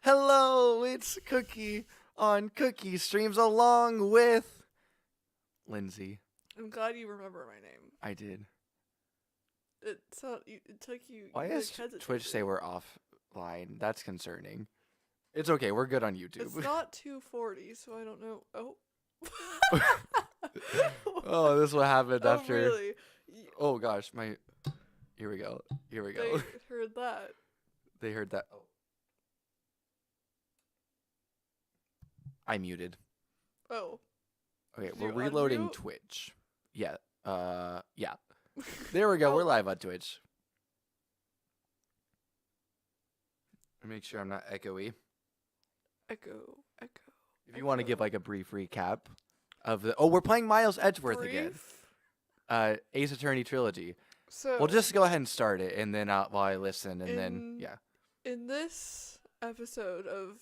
Hello, it's Cookie on Cookie Streams along with Lindsay. I'm glad you remember my name. I did. It took you. Why you does hesitated. Twitch say we're offline? That's concerning. It's okay, we're good on YouTube. It's not 2:40, so I don't know. Oh. Oh, this is what happened Oh, after. really? Oh gosh, my. Here we go. Here we go. They heard that. They heard that. Oh. I muted. Oh. Okay, Did we're you reloading unmute? Twitch. Yeah. Yeah. There we go. Oh. We're live on Twitch. Make sure I'm not echoey. Echo. If you want to give like a brief recap of the we're playing Miles Edgeworth again. Ace Attorney trilogy. So We'll just go ahead and start it, and then while I listen, and then yeah. In this episode of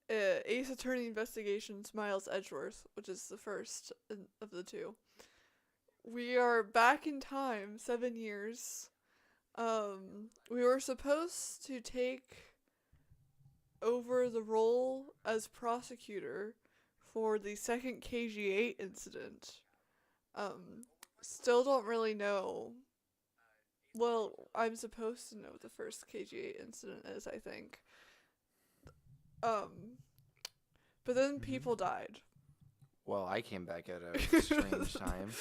Ace Attorney Investigations Miles Edgeworth, which is the first of the two, we are back in time 7 years. We were supposed to take over the role as prosecutor for the second KG8 incident. Still don't really know. Well, I'm supposed to know what the first KG8 incident is, I think. But then people died. Well, I came back at a strange time.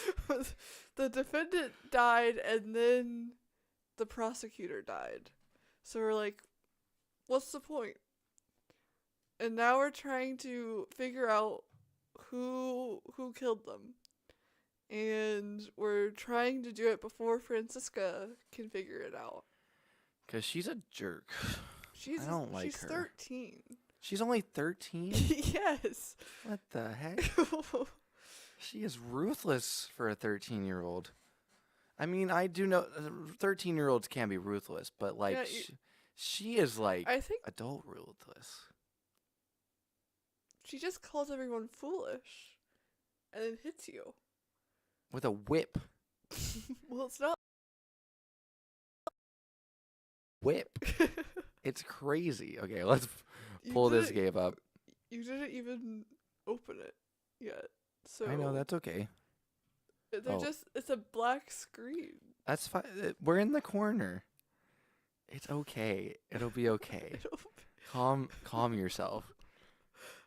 The defendant died, and then the prosecutor died. So we're like, what's the point? And now we're trying to figure out who killed them. And we're trying to do it before Franziska can figure it out. 'Cause she's a jerk. I don't like she's her. 13. She's only 13? Yes. What the heck? She is ruthless for a 13-year-old. I mean, I do know 13-year-olds can be ruthless, but like Yeah, she is like I think adult ruthless. she just calls everyone foolish and then hits you. With a whip. Well, it's not. Whip. It's crazy. Okay, let's pull this game up. You didn't even open it yet. So I know, that's okay. it's a black screen. That's fine. We're in the corner. It's okay. It'll be okay. Calm yourself.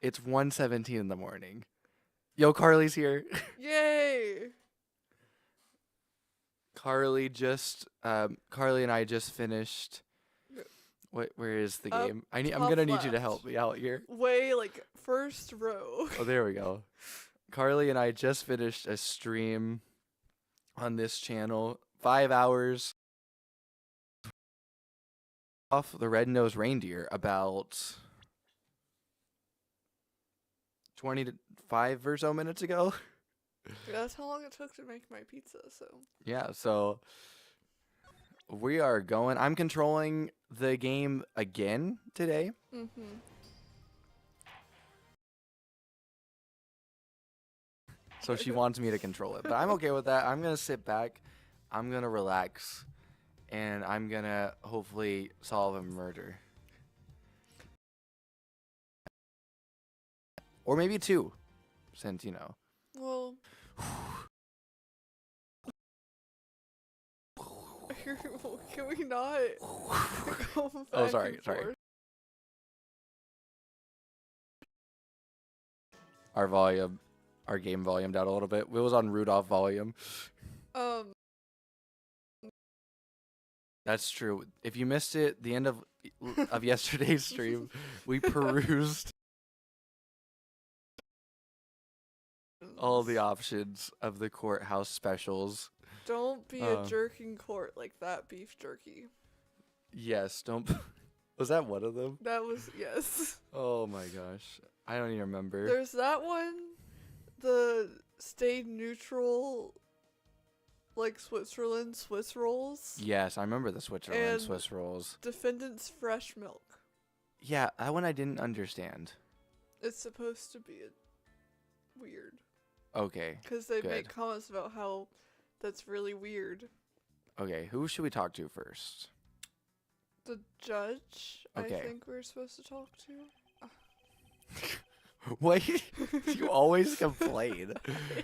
It's 1:17 in the morning. Yo, Carly's here. Yay! Carly and I just finished. Where is the game? I'm gonna need you to help me out here. Way like first row. Oh, there we go. Carly and I just finished a stream on this channel. 5 hours off the red-nosed reindeer about 25 or so minutes ago. That's how long it took to make my pizza. So Yeah, so we are going. I'm controlling the game again today. So she wants me to control it, but I'm okay with that. I'm going to sit back. I'm going to relax. And I'm going to hopefully solve a murder. Or maybe two, since, you know. well. Can we not go back Oh, sorry, and sorry. forth? Our game volume down a little bit. It was on Rudolph volume. That's true. If you missed it, the end of yesterday's stream, we perused all the options of the courthouse specials. Don't be a jerk in court like that beef jerky. Yes, don't. Was that one of them? That was, yes. Oh my gosh. I don't even remember. There's that one, the stay neutral, like Switzerland Swiss rolls. Yes, I remember the Switzerland And Swiss rolls. defendant's fresh milk. Yeah, that one I didn't understand. It's supposed to be weird. Okay. Because they Good. make comments about how that's really weird. Okay, who should we talk to first? The judge, Okay. I think we're supposed to talk to. What? You always complain.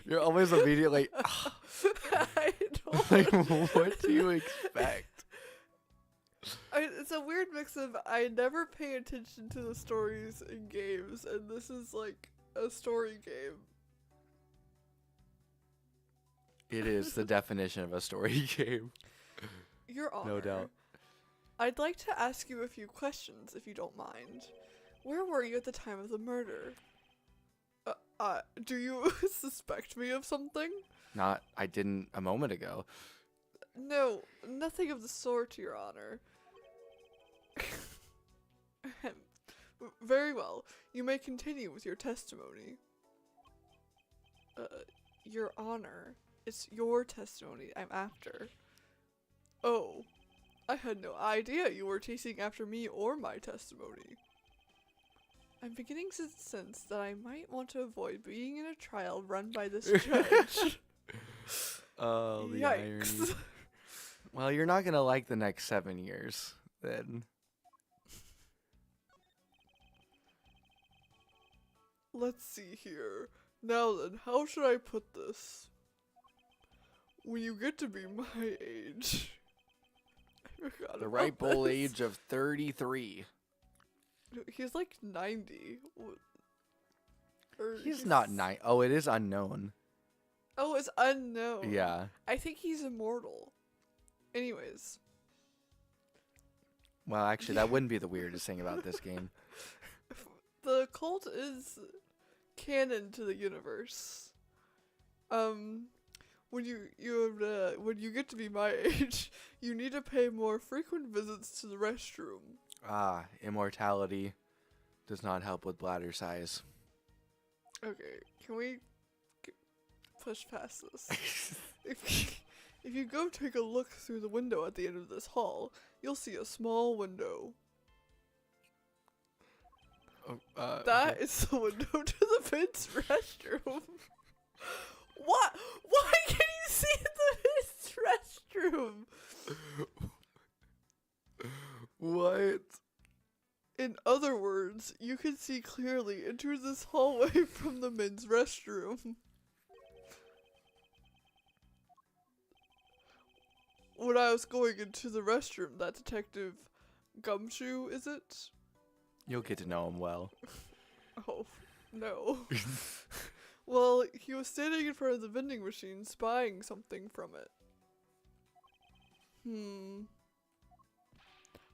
You're always immediately like, I don't like, what do you expect? It's a weird mix of I never pay attention to the stories in games, and this is like a story game. It is the definition of a story game. Your Honor. No doubt. I'd like to ask you a few questions, if you don't mind. Where were you at the time of the murder? Do you suspect me of something? I didn't a moment ago. No, nothing of the sort, Your Honor. Very well. You may continue with your testimony. Your Honor, it's your testimony I'm after. Oh, I had no idea you were chasing after me or my testimony. I'm beginning to sense that I might want to avoid being in a trial run by this judge. Oh, the Yikes. irony. Well, you're not gonna like the next 7 years, then. Let's see here. Now then, how should I put this? When you get to be my age. I forgot The about ripe old this. age of 33. He's like 90. Or He's not 9. Oh, it is unknown. Oh, it's unknown. Yeah. I think he's immortal. Anyways. Well, actually, that wouldn't be the weirdest thing about this game. The cult is canon to the universe. When you get to be my age, you need to pay more frequent visits to the restroom. Ah, immortality does not help with bladder size. Okay, can we push past this? If you go take a look through the window at the end of this hall, you'll see a small window. That is the window to the men's restroom. What? Why can you see the men's restroom? What? In other words, you can see clearly into this hallway from the men's restroom. When I was going into the restroom, that detective Gumshoe, is it? You'll get to know him well. Oh, no. Well, he was standing in front of the vending machine spying something from it.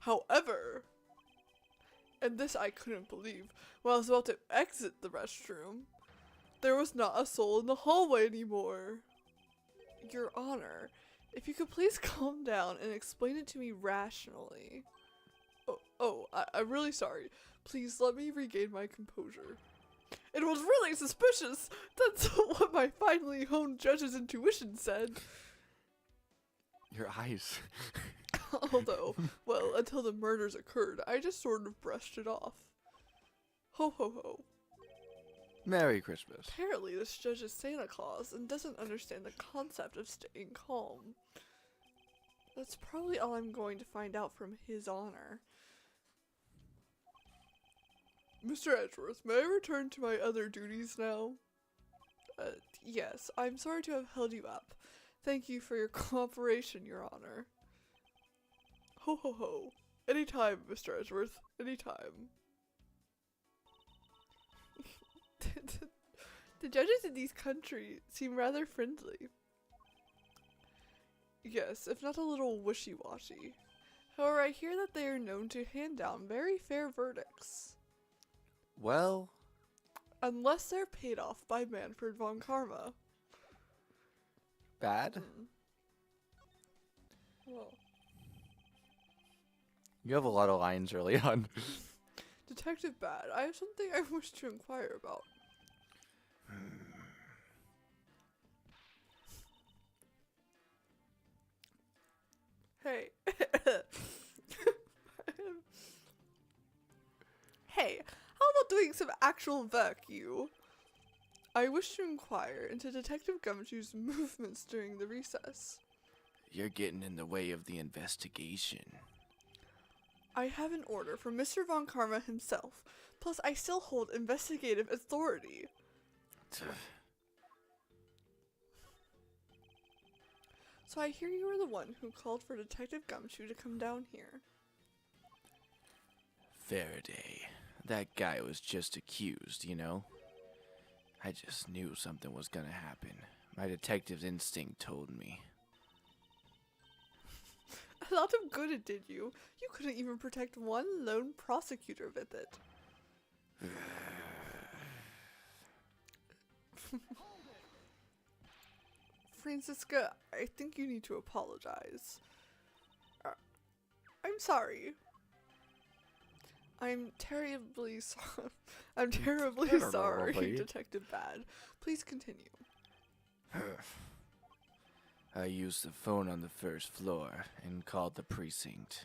However, and this I couldn't believe, when I was about to exit the restroom, there was not a soul in the hallway anymore. Your Honor, if you could please calm down and explain it to me rationally. I'm really sorry. Please let me regain my composure. It was really suspicious. That's what my finely honed judge's intuition said. Your eyes. Although, well, until the murders occurred, I just sort of brushed it off. Ho ho ho. Merry Christmas. Apparently this judge is Santa Claus and doesn't understand the concept of staying calm. That's probably all I'm going to find out from His Honor. Mr. Edgeworth, may I return to my other duties now? Yes, I'm sorry to have held you up. Thank you for your cooperation, Your Honor. Ho ho ho. Anytime, Mr. Edgeworth. Anytime. The judges in these countries seem rather friendly. Yes, if not a little wishy-washy. However, I hear that they are known to hand down very fair verdicts. Well, Unless they're paid off by Manfred von Karma. bad. Well, You have a lot of lines early on. Detective Bad, I have something I wish to inquire about. Hey. Hey, how about doing some actual work, you? I wish to inquire into Detective Gumshoe's movements during the recess. You're getting in the way of the investigation. I have an order from Mr. Von Karma himself. Plus, I still hold investigative authority. So I hear you were the one who called for Detective Gumshoe to come down here. Faraday. That guy was just accused, you know? I just knew something was gonna happen. My detective's instinct told me. A lot of good it did you. You couldn't even protect one lone prosecutor with it. Franziska, I think you need to apologize. I'm sorry. I'm terribly sorry. I'm terribly sorry, Detective Bad. Please continue. I used the phone on the first floor and called the precinct.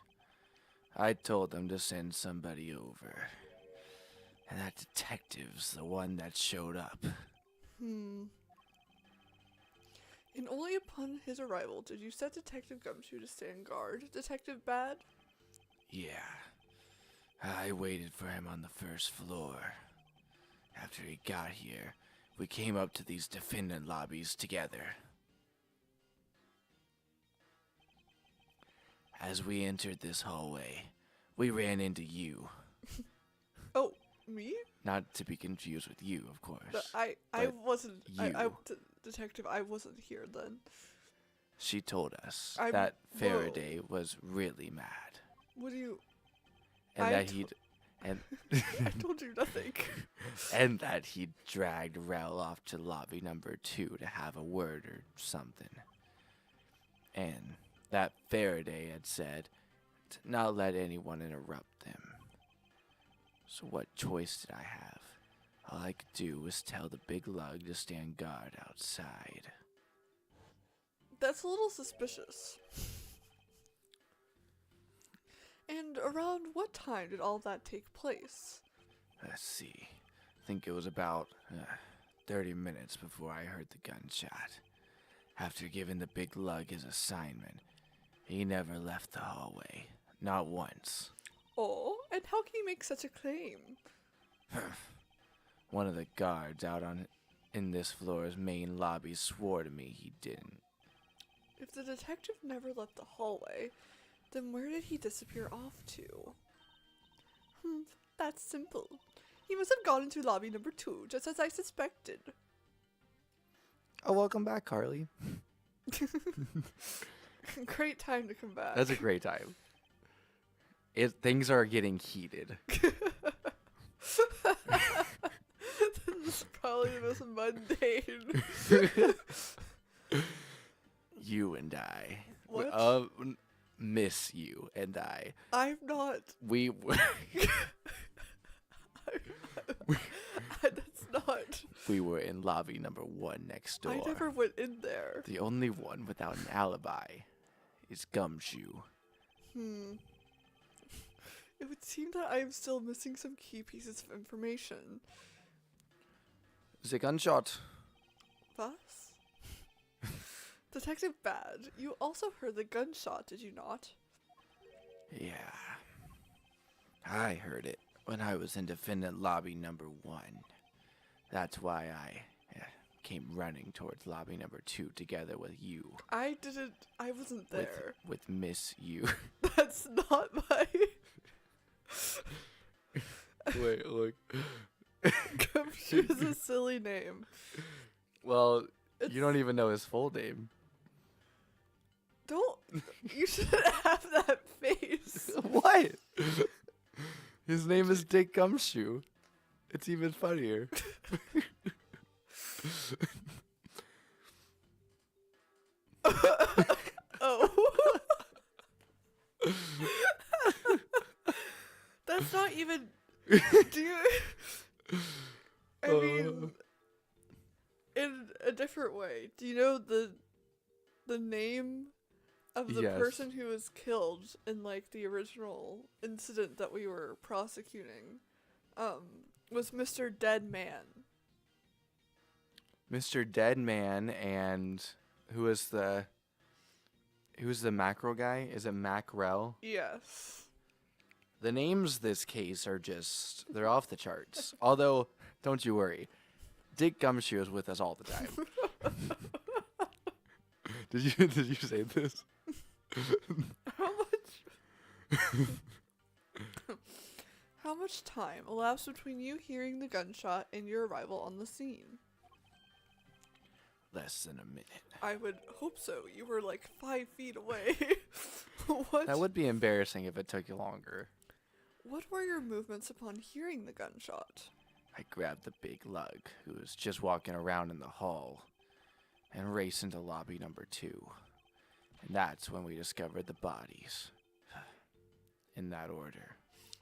I told them to send somebody over. And that detective's the one that showed up. And only upon his arrival did you set Detective Gumshoe to stand guard, Detective Bad? Yeah. I waited for him on the first floor. After he got here, we came up to these defendant lobbies together. As we entered this hallway, we ran into you. Oh, me? Not to be confused with you, of course. No, I wasn't. You. Detective, I wasn't here then. She told us that Faraday was really mad. What do you... And that he'd... And I told you nothing. And that he'd dragged Rel off to lobby number 2 to have a word or something. And that Faraday had said to not let anyone interrupt them. So what choice did I have? All I could do was tell the big lug to stand guard outside. That's a little suspicious. And around what time did all that take place? Let's see. I think it was about 30 minutes before I heard the gunshot. After giving the big lug his assignment, he never left the hallway. Not once. Oh, and how can you make such a claim? One of the guards out in this floor's main lobby swore to me he didn't. If the detective never left the hallway, then where did he disappear off to? That's simple. He must have gone into lobby number 2, just as I suspected. Oh, welcome back, Carly. Great time to come back. That's a great time. Things are getting heated. This is probably the most mundane. You and I. What? Miss you and I. I'm not. We. That's not. We were in lobby number 1 next door. I never went in there. The only one without an alibi is Gumshoe. It would seem that I am still missing some key pieces of information. The gunshot. Was? Detective Bad, you also heard the gunshot, did you not? Yeah. I heard it when I was in defendant lobby number 1. That's why I came running towards lobby number 2 together with you. I wasn't there. With Miss You. That's not my... Wait, look. Gumshoe is a silly name. Well, you don't even know his full name. You shouldn't have that face. What? His name is Dick Gumshoe. It's even funnier. Oh. That's not even... Do you... I mean... In a different way. Do you know the name of the person who was killed in, like, the original incident that we were prosecuting? Was Mr. Dead Man. Mr. Dead Man, and who's the macro guy? Is it Macrel? Yes. The names this case are they're off the charts. Although, don't you worry. Dick Gumshoe is with us all the time. Did you say this? How much time elapsed between you hearing the gunshot and your arrival on the scene? Less than a minute. I would hope so. You were like 5 feet away. What? That would be embarrassing if it took you longer. What were your movements upon hearing the gunshot? I grabbed the big lug, who was just walking around in the hall, and raced into lobby number 2. And that's when we discovered the bodies. In that order.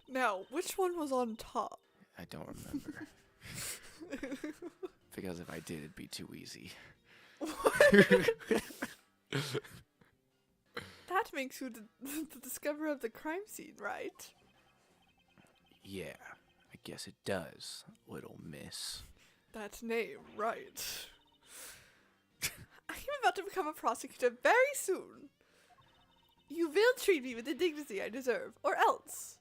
Now, which one was on top? I don't remember. Because if I did, it'd be too easy. That makes you the discoverer of the crime scene, right? Yeah, I guess it does, little miss. That name, right. I am about to become a prosecutor very soon. You will treat me with the dignity I deserve, or else.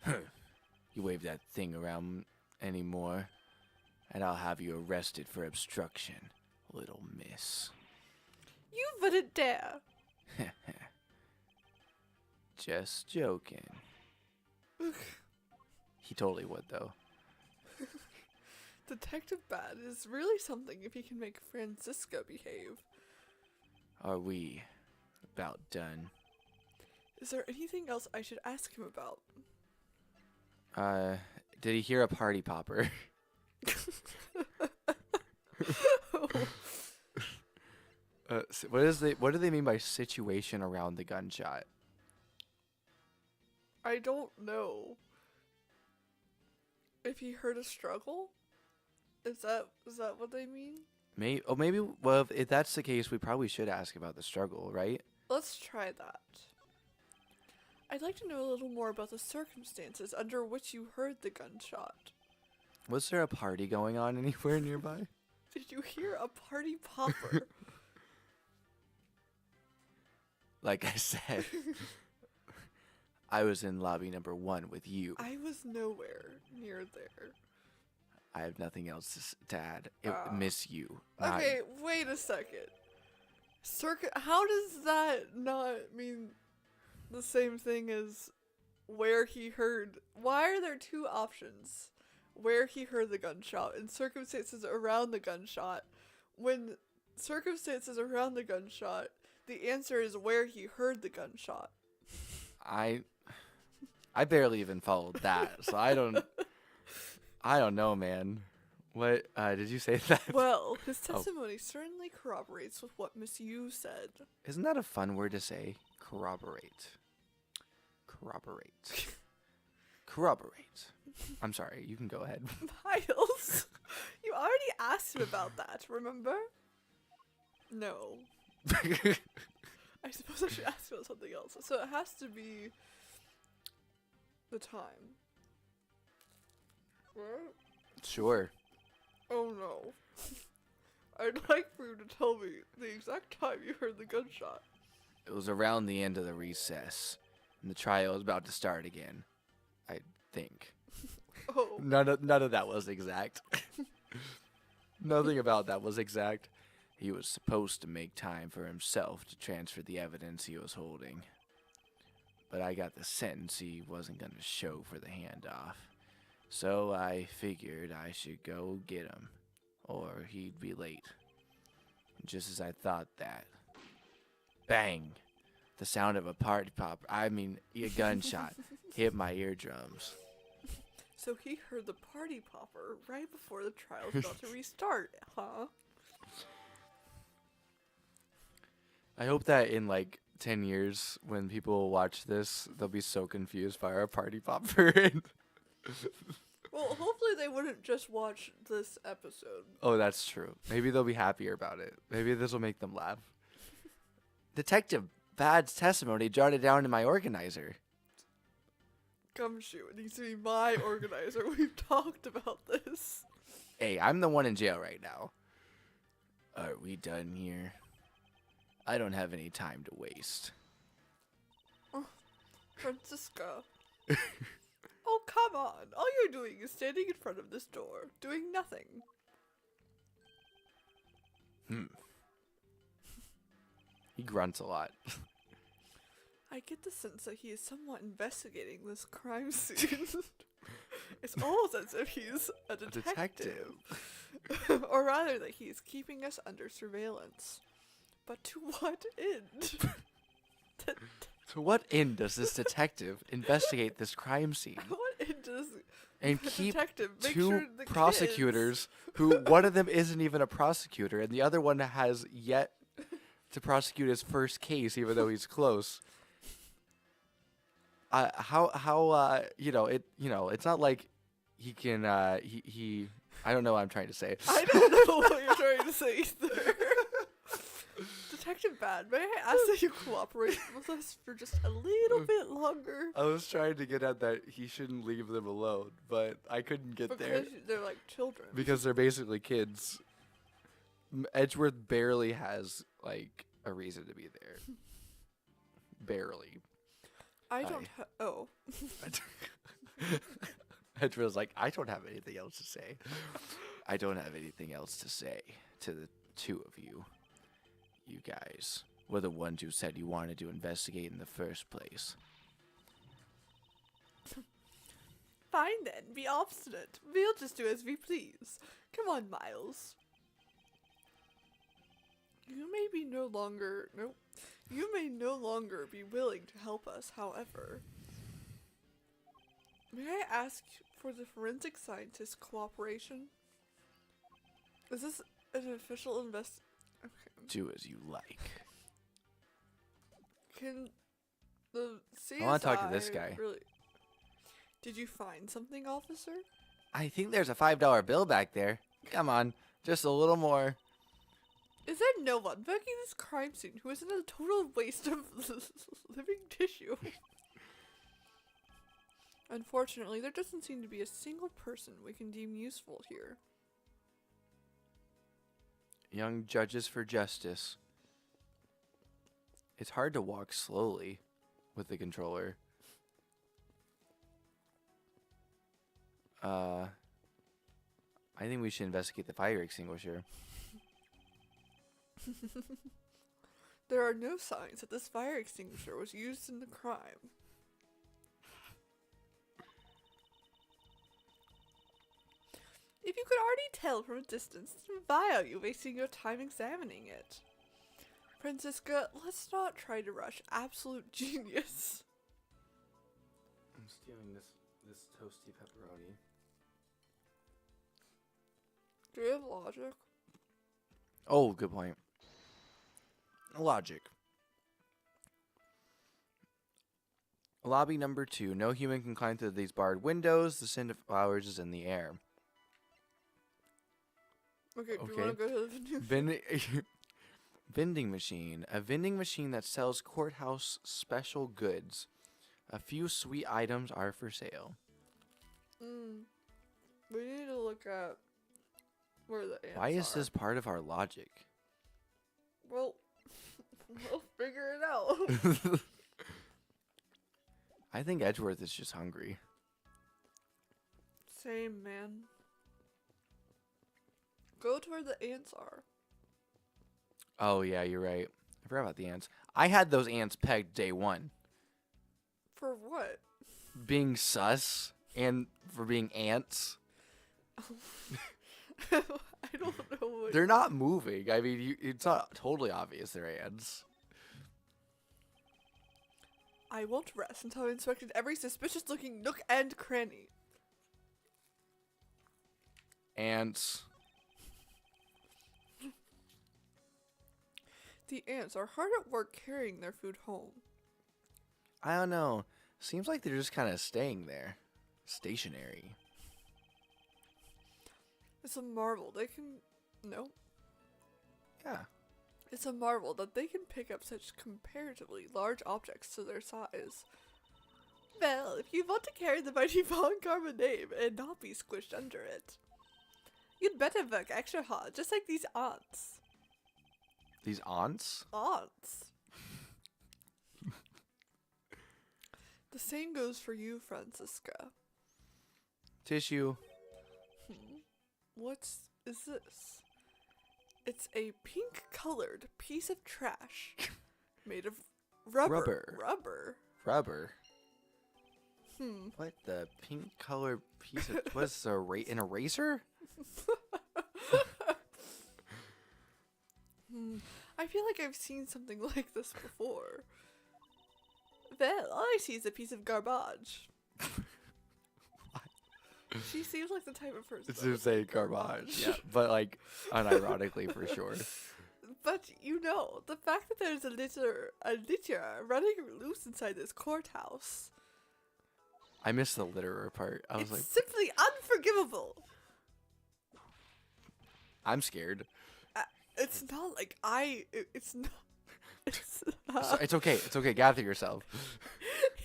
You wave that thing around anymore, and I'll have you arrested for obstruction, little miss. You wouldn't dare. Just joking. He totally would, though. Detective Bad is really something if he can make Franziska behave. Are we about done? Is there anything else I should ask him about? Did he hear a party popper? What do they mean by situation around the gunshot? I don't know. If he heard a struggle? Is that what they mean? Maybe. Well, if that's the case, we probably should ask about the struggle, right? Let's try that. I'd like to know a little more about the circumstances under which you heard the gunshot. Was there a party going on anywhere nearby? Did you hear a party popper? Like I said, I was in lobby number 1 with you. I was nowhere near there. I have nothing else to add. Miss you. Okay, wait a second. How does that not mean the same thing as where he heard? Why are there 2 options? Where he heard the gunshot and circumstances around the gunshot. When circumstances around the gunshot, the answer is where he heard the gunshot. I barely even followed that, so I don't know, man. What did you say that? Well, his testimony certainly corroborates with what Miss Yu said. Isn't that a fun word to say? Corroborate. I'm sorry, you can go ahead. Miles, you already asked him about that, remember? No. I suppose I should ask about something else. So it has to be the time. Right? Sure. Oh no. I'd like for you to tell me the exact time you heard the gunshot. It was around the end of the recess, and the trial was about to start again. I think. Oh. None of that was exact. Nothing about that was exact. He was supposed to make time for himself to transfer the evidence he was holding. But I got the sense he wasn't going to show for the handoff. So I figured I should go get him, or he'd be late. Just as I thought that, bang! The sound of a a gunshot, hit my eardrums. So he heard the party popper right before the trial was about to restart, huh? I hope that in like 10 years, when people watch this, they'll be so confused by our party popper. Well, hopefully they wouldn't just watch this episode. Oh, that's true. Maybe they'll be happier about it. Maybe this will make them laugh. Detective Bad's testimony jotted down in my organizer. Gumshoe, it needs to be my organizer. We've talked about this. Hey, I'm the one in jail right now. Are we done here? I don't have any time to waste. Franziska. Oh, come on. All you're doing is standing in front of this door, doing nothing. He grunts a lot. I get the sense that he is somewhat investigating this crime scene. It's almost as if he's a detective. Or rather, that he is keeping us under surveillance. But to what end? To what end does this detective investigate this crime scene? What end does And the keep detective make two sure the prosecutors who one of them isn't even a prosecutor and the other one has yet to prosecute his first case even though he's close. It's not like he can he I don't know what I'm trying to say. I don't know what you're trying to say either. Detective Bad, may I ask that you cooperate with us for just a little bit longer? I was trying to get at that he shouldn't leave them alone, but I couldn't get there. Because they're like children. Because they're basically kids. Edgeworth barely has, like, a reason to be there. Barely. I don't oh. Edgeworth's like, I don't have anything else to say. I don't have anything else to say to the two of you. You guys were the ones who said you wanted to investigate in the first place. Fine then, be obstinate. We'll just do as we please. Come on, Miles. You may no longer be willing to help us, however. May I ask for the forensic scientist's cooperation? Is this an official Okay. Do as you like. Can the CSI I want to talk to this guy. Really? Did you find something, officer? I think there's a $5 bill back there. Come on, just a little more. Is there no one working this crime scene who isn't a total waste of living tissue? Unfortunately, there doesn't seem to be a single person we can deem useful here. Young judges for justice. It's hard to walk slowly with the controller. I think we should investigate the fire extinguisher. There are no signs that this fire extinguisher was used in the crime. If you could already tell from a distance, then why are you wasting your time examining it? Franziska, let's not try to rush absolute genius. I'm stealing this toasty pepperoni. Do you have logic? Oh, good point. Logic. Lobby number 2. No human can climb through these barred windows. The scent of flowers is in the air. Okay, do you want to go to the vending machine. A vending machine that sells courthouse special goods. A few sweet items are for sale. We need to look at where the ants Why is are. this part of our logic? Well, we'll figure it out. I think Edgeworth is just hungry. Same, man. Go to where the ants are. Oh, yeah, you're right. I forgot about the ants. I had those ants pegged day one. For what? Being sus and for being ants. I don't know what... They're not moving. I mean, it's not totally obvious they're ants. I won't rest until I've inspected every suspicious-looking nook and cranny. Ants. The ants are hard at work carrying their food home. I don't know. Seems like they're just kind of staying there. Stationary. It's a marvel they can... No. Yeah. It's a marvel that they can pick up such comparatively large objects to their size. Well, if you want to carry the mighty Von Karma name and not be squished under it, you'd better work extra hard, just like these ants. These aunts? Ants. The same goes for you, Franziska. Tissue. What is this? It's a pink-colored piece of trash made of rubber. Rubber. What the pink colored piece of what's an eraser? I feel like I've seen something like this before. Well, all I see is a piece of garbage. She seems like the type of person. It's to say garbage, yeah, but like unironically for sure. But you know, the fact that there's a litter running loose inside this courthouse. I missed the litterer part. I was it's like, simply unforgivable. I'm scared. It's not like it's not. It's okay. It's okay. Gather yourself.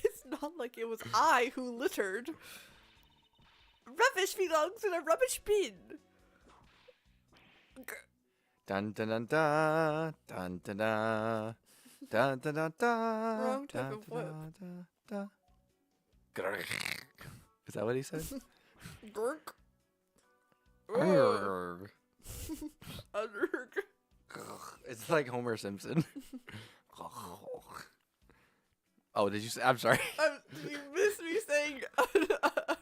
It's not like it was I who littered. Rubbish belongs in a rubbish bin. Dun dun dun dun dun dun dun dun dun dun dun. Wrong type of whip. Is that what he said? Gurk. Urgh. Urgh. It's like Homer Simpson. Oh, did you say? I'm sorry. You missed me saying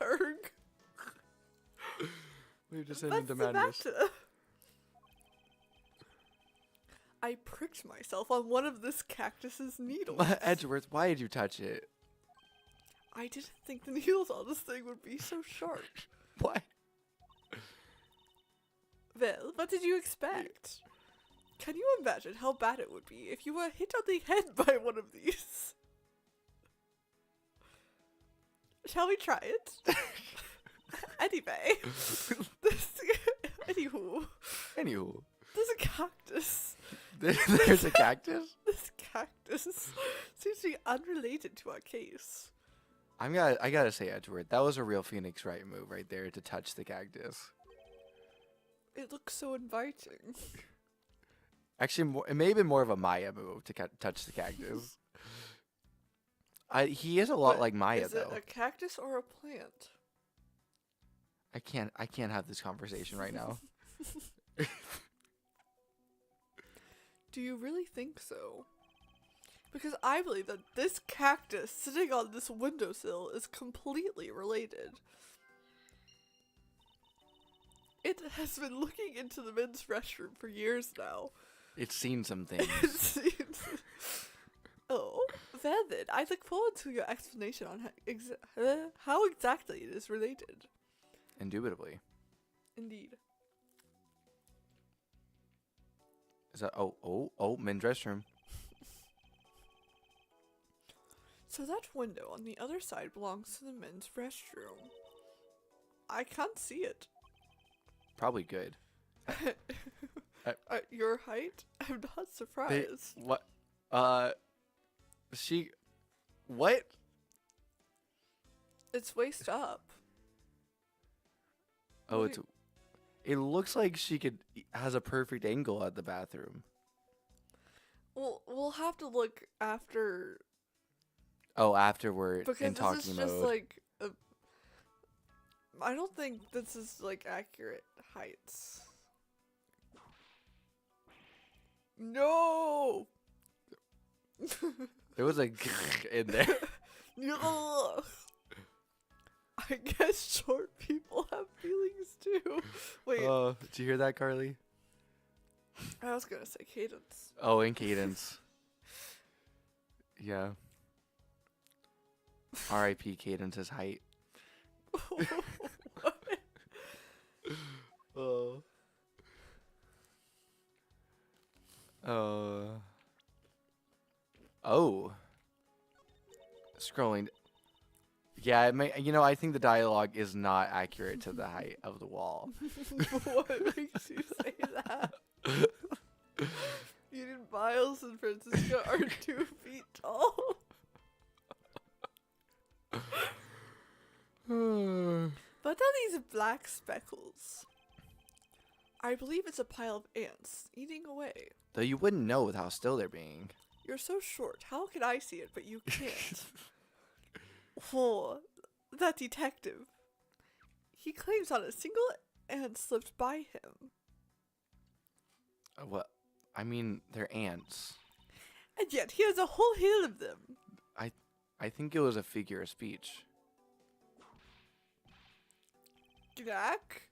urg. We're descending to madness. I pricked myself on one of this cactus's needles. Edgeworth, why did you touch it? I didn't think the needles on this thing would be so sharp. What? Well, what did you expect? Can you imagine how bad it would be if you were hit on the head by one of these? Shall we try it? Anyway, anywho, there's a cactus. There's a cactus? This cactus seems to be unrelated to our case. I gotta say, Edgeworth, that was a real Phoenix Wright move right there to touch the cactus. It looks so inviting. Actually, it may have been more of a Maya move to touch the cactus. He is a lot like Maya, though. Is it a cactus or a plant? I can't have this conversation right now. Do you really think so? Because I believe that this cactus sitting on this windowsill is completely related. It has been looking into the men's restroom for years now. It's seen some things. Oh, well then, I look forward to your explanation on how exactly it is related. Indubitably. Indeed. Is that oh men's restroom? So that window on the other side belongs to the men's restroom. I can't see it. Probably good. Your height? I'm not surprised. What? What? It's waist up. Oh, it looks like she has a perfect angle at the bathroom. Well, we'll have to look after. Oh, after we're in talking mode. Because this is just like I don't think this is like accurate heights. No. There was a in there. No. I guess short people have feelings too. Wait. Did you hear that, Carly? I was gonna say cadence. Oh, in cadence. Yeah. R.I.P. Cadence's height. What? Oh. Scrolling. Yeah, it may, I think the dialogue is not accurate to the height of the wall. What makes you say that? You and Miles and Franziska are 2 feet tall. What are these black speckles? I believe it's a pile of ants eating away. Though you wouldn't know with how still they're being. You're so short. How can I see it, but you can't? Oh, that detective. He claims not a single ant slipped by him. What? I mean, they're ants. And yet he has a whole hill of them. I think it was a figure of speech. Knack?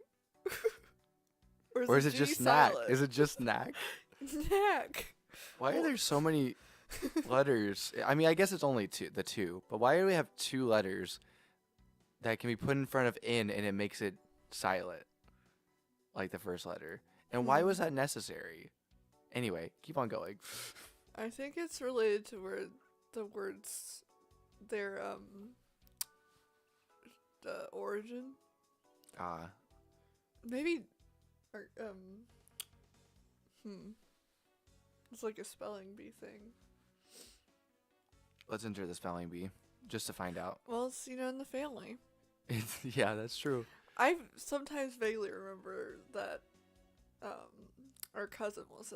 Or is it just knack? Is it just knack? Knack. Why are there so many letters? I mean, I guess it's only two, but why do we have two letters that can be put in front of in and it makes it silent? Like the first letter. And why was that necessary? Anyway, keep on going. I think it's related to where the words, their, the origin. Maybe, or, it's like a spelling bee thing. Let's enter the spelling bee, just to find out. Well, it's, in the family. Yeah, that's true. I sometimes vaguely remember that, our cousin was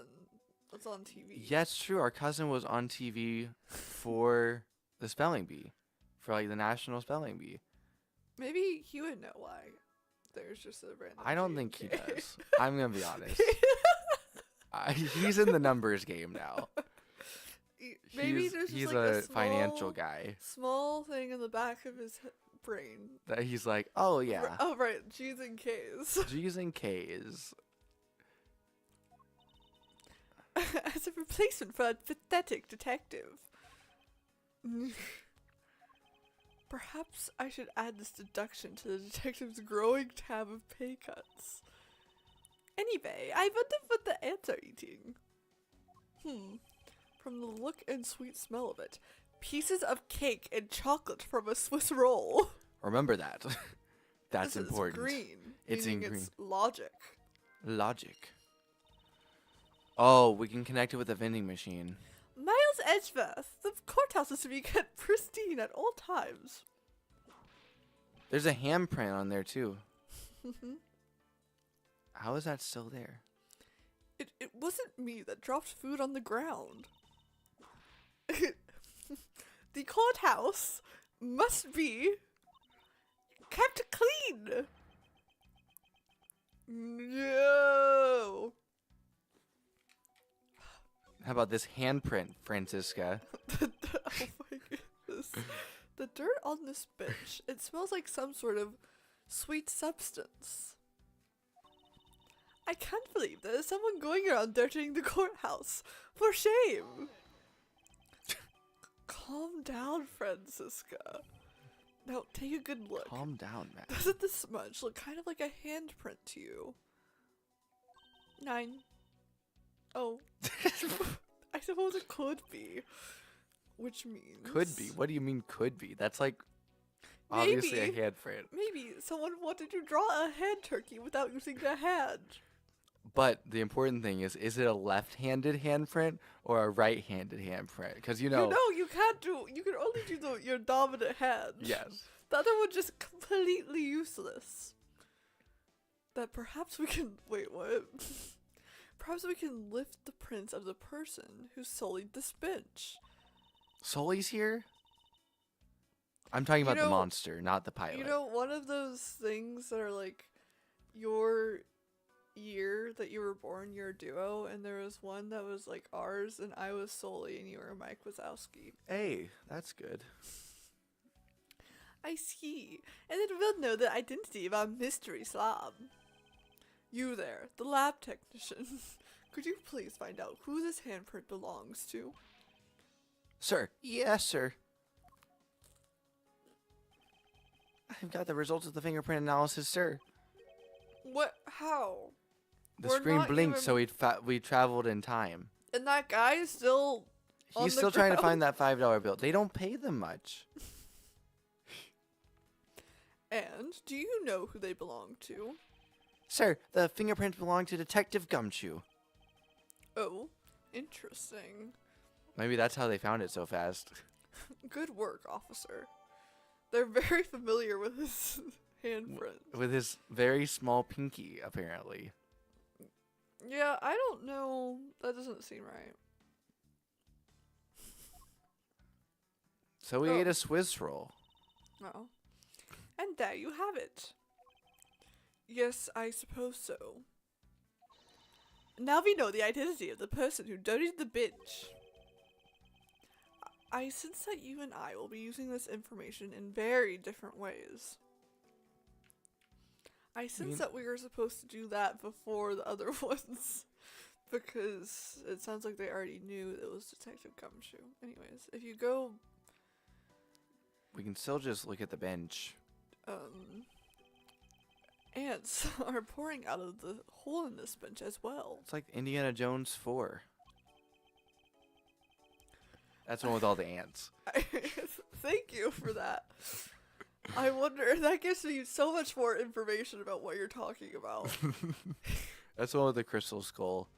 on TV. Yeah, it's true. Our cousin was on TV for the spelling bee, for like the national spelling bee. Maybe he would know why. There's just a random. I don't think he does. I'm gonna be honest. He's in the numbers game now. Maybe there's just he's like a small, financial guy. Small thing in the back of his brain. That he's like, oh yeah. Oh right, G's and K's. G's and K's. As a replacement for a pathetic detective. Perhaps I should add this deduction to the detective's growing tab of pay cuts. Anyway, I wonder what the ants are eating. From the look and sweet smell of it, pieces of cake and chocolate from a Swiss roll. Remember that. That's this important. Is green. It's in It's green. logic. Logic. Oh, we can connect it with a vending machine. Miles Edgeworth, the courthouse is to be kept pristine at all times. There's a handprint on there too. How is that still there? It wasn't me that dropped food on the ground. The courthouse must be kept clean. No. How about this handprint, Franziska? Oh my goodness. The dirt on this bench, it smells like some sort of sweet substance. I can't believe there's someone going around dirtying the courthouse. For shame. Calm down, Franziska. Now take a good look. Calm down, man. Doesn't the smudge look kind of like a handprint to you? 9. Oh. I suppose it could be. Which means... Could be? What do you mean could be? That's like obviously a handprint. Maybe someone wanted to draw a hand turkey without using their hand. But the important thing is it a left-handed handprint or a right-handed handprint? Because You can't do... You can only do your dominant hand. Yes. The other one just completely useless. That perhaps we can... Wait, what? Perhaps we can lift the prints of the person who sullied this bench. Sully's here? I'm talking about the monster, not the pilot. One of those things that are like your year that you were born, your duo, and there was one that was like ours, and I was Sully and you were Mike Wazowski. Hey, that's good. I see. And it will know the identity of our mystery slob. You there, the lab technician. Could you please find out who this handprint belongs to? Sir. Yes, sir. I've got the results of the fingerprint analysis, sir. What? How? The We're screen not blinked, even- so we traveled in time. And that guy is still on He's the still trying to ground? find that $5 bill. They don't pay them much. And do you know who they belong to? Sir, the fingerprints belong to Detective Gumshoe. Oh, interesting. Maybe that's how they found it so fast. Good work, officer. They're very familiar with his handprint. With his very small pinky, apparently. Yeah, I don't know. That doesn't seem right. So we ate a Swiss roll. Oh. And there you have it. Yes, I suppose so. Now we know the identity of the person who donated the binge. I sense that you and I will be using this information in very different ways. I sense that we were supposed to do that before the other ones. Because it sounds like they already knew it was Detective Gumshoe. Anyways, if you go... We can still just look at the bench. Ants are pouring out of the hole in this bench as well. It's like Indiana Jones 4. That's the one with all the ants. Thank you for that. I wonder, that gives me so much more information about what you're talking about. That's the one with the crystal skull.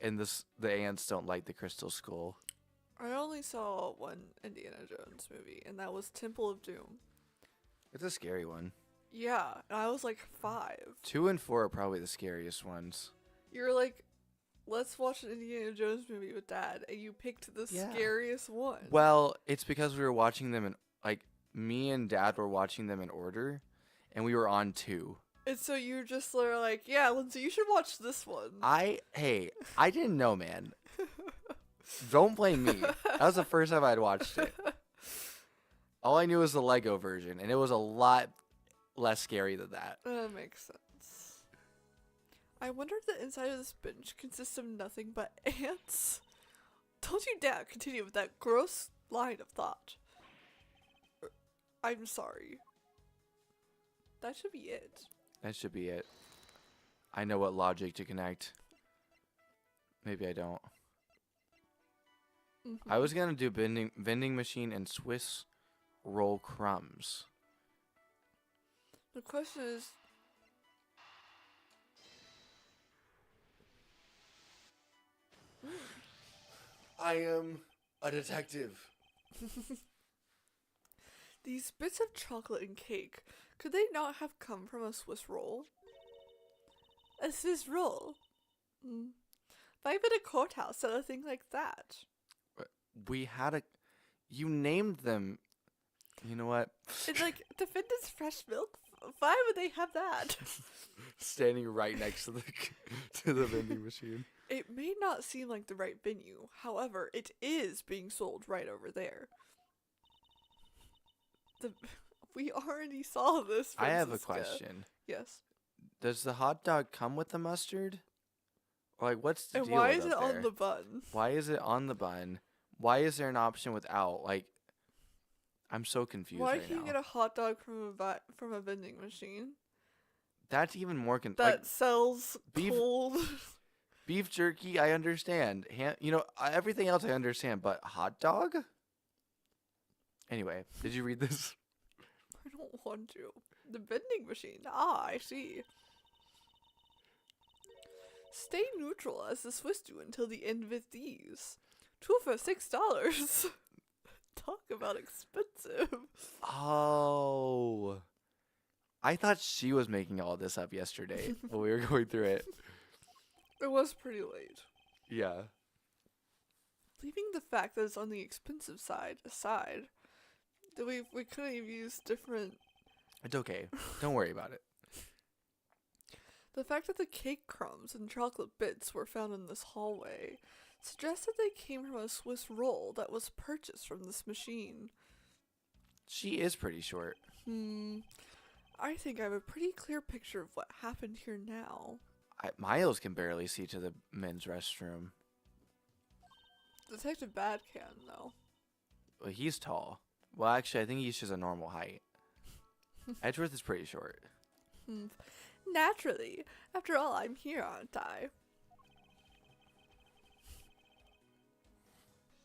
And the ants don't like the crystal skull. I only saw one Indiana Jones movie, and that was Temple of Doom. It's a scary one. Yeah, and I was like 5. 2 and 4 are probably the scariest ones. You're like, let's watch an Indiana Jones movie with Dad, and you picked the scariest one. Well, it's because we were watching them in, like, me and Dad were watching them in order, and we were on 2. And so you just were like, yeah, Lindsay, you should watch this one. I didn't know, man. Don't blame me. That was the first time I'd watched it. All I knew was the Lego version, and it was a lot less scary than that. That makes sense. I wonder if the inside of this bench consists of nothing but ants. Don't you dare continue with that gross line of thought. I'm sorry. That should be it. That should be it. I know what logic to connect. Maybe I don't. I was gonna do vending machine and Swiss roll crumbs. The question is... I am a detective. These bits of chocolate and cake, could they not have come from a Swiss roll? A Swiss roll? Why would a courthouse sell a thing like that? We had a... You named them. You know what? It's like, Defendant's Fresh Milk? Why would they have that? Standing right next to the vending machine. It may not seem like the right venue. However, it is being sold right over there. We already saw this, Franziska. I have a question. Yes. Does the hot dog come with the mustard? Or like, what's the and deal why with is it on the bun? Why is it on the bun? Why is there an option without? Like, I'm so confused Why right can't now. you get a hot dog from a vending machine? That's even more That sells beef, cold. Beef jerky, I understand. Everything else I understand, but hot dog? Anyway, did you read this? I don't want to. The vending machine. Ah, I see. Stay neutral as the Swiss do until the end with these. 2 for $6. Talk about expensive. Oh. I thought she was making all this up yesterday when we were going through it. It was pretty late. Yeah. Leaving the fact that it's on the expensive side aside, that we could have used different... It's okay. Don't worry about it. The fact that the cake crumbs and chocolate bits were found in this hallway suggests that they came from a Swiss roll that was purchased from this machine. She is pretty short. I think I have a pretty clear picture of what happened here now. Miles can barely see to the men's restroom. Detective Bad can, though. Well, he's tall. Well, actually, I think he's just a normal height. Edgeworth is pretty short. Naturally. After all, I'm here, aren't I?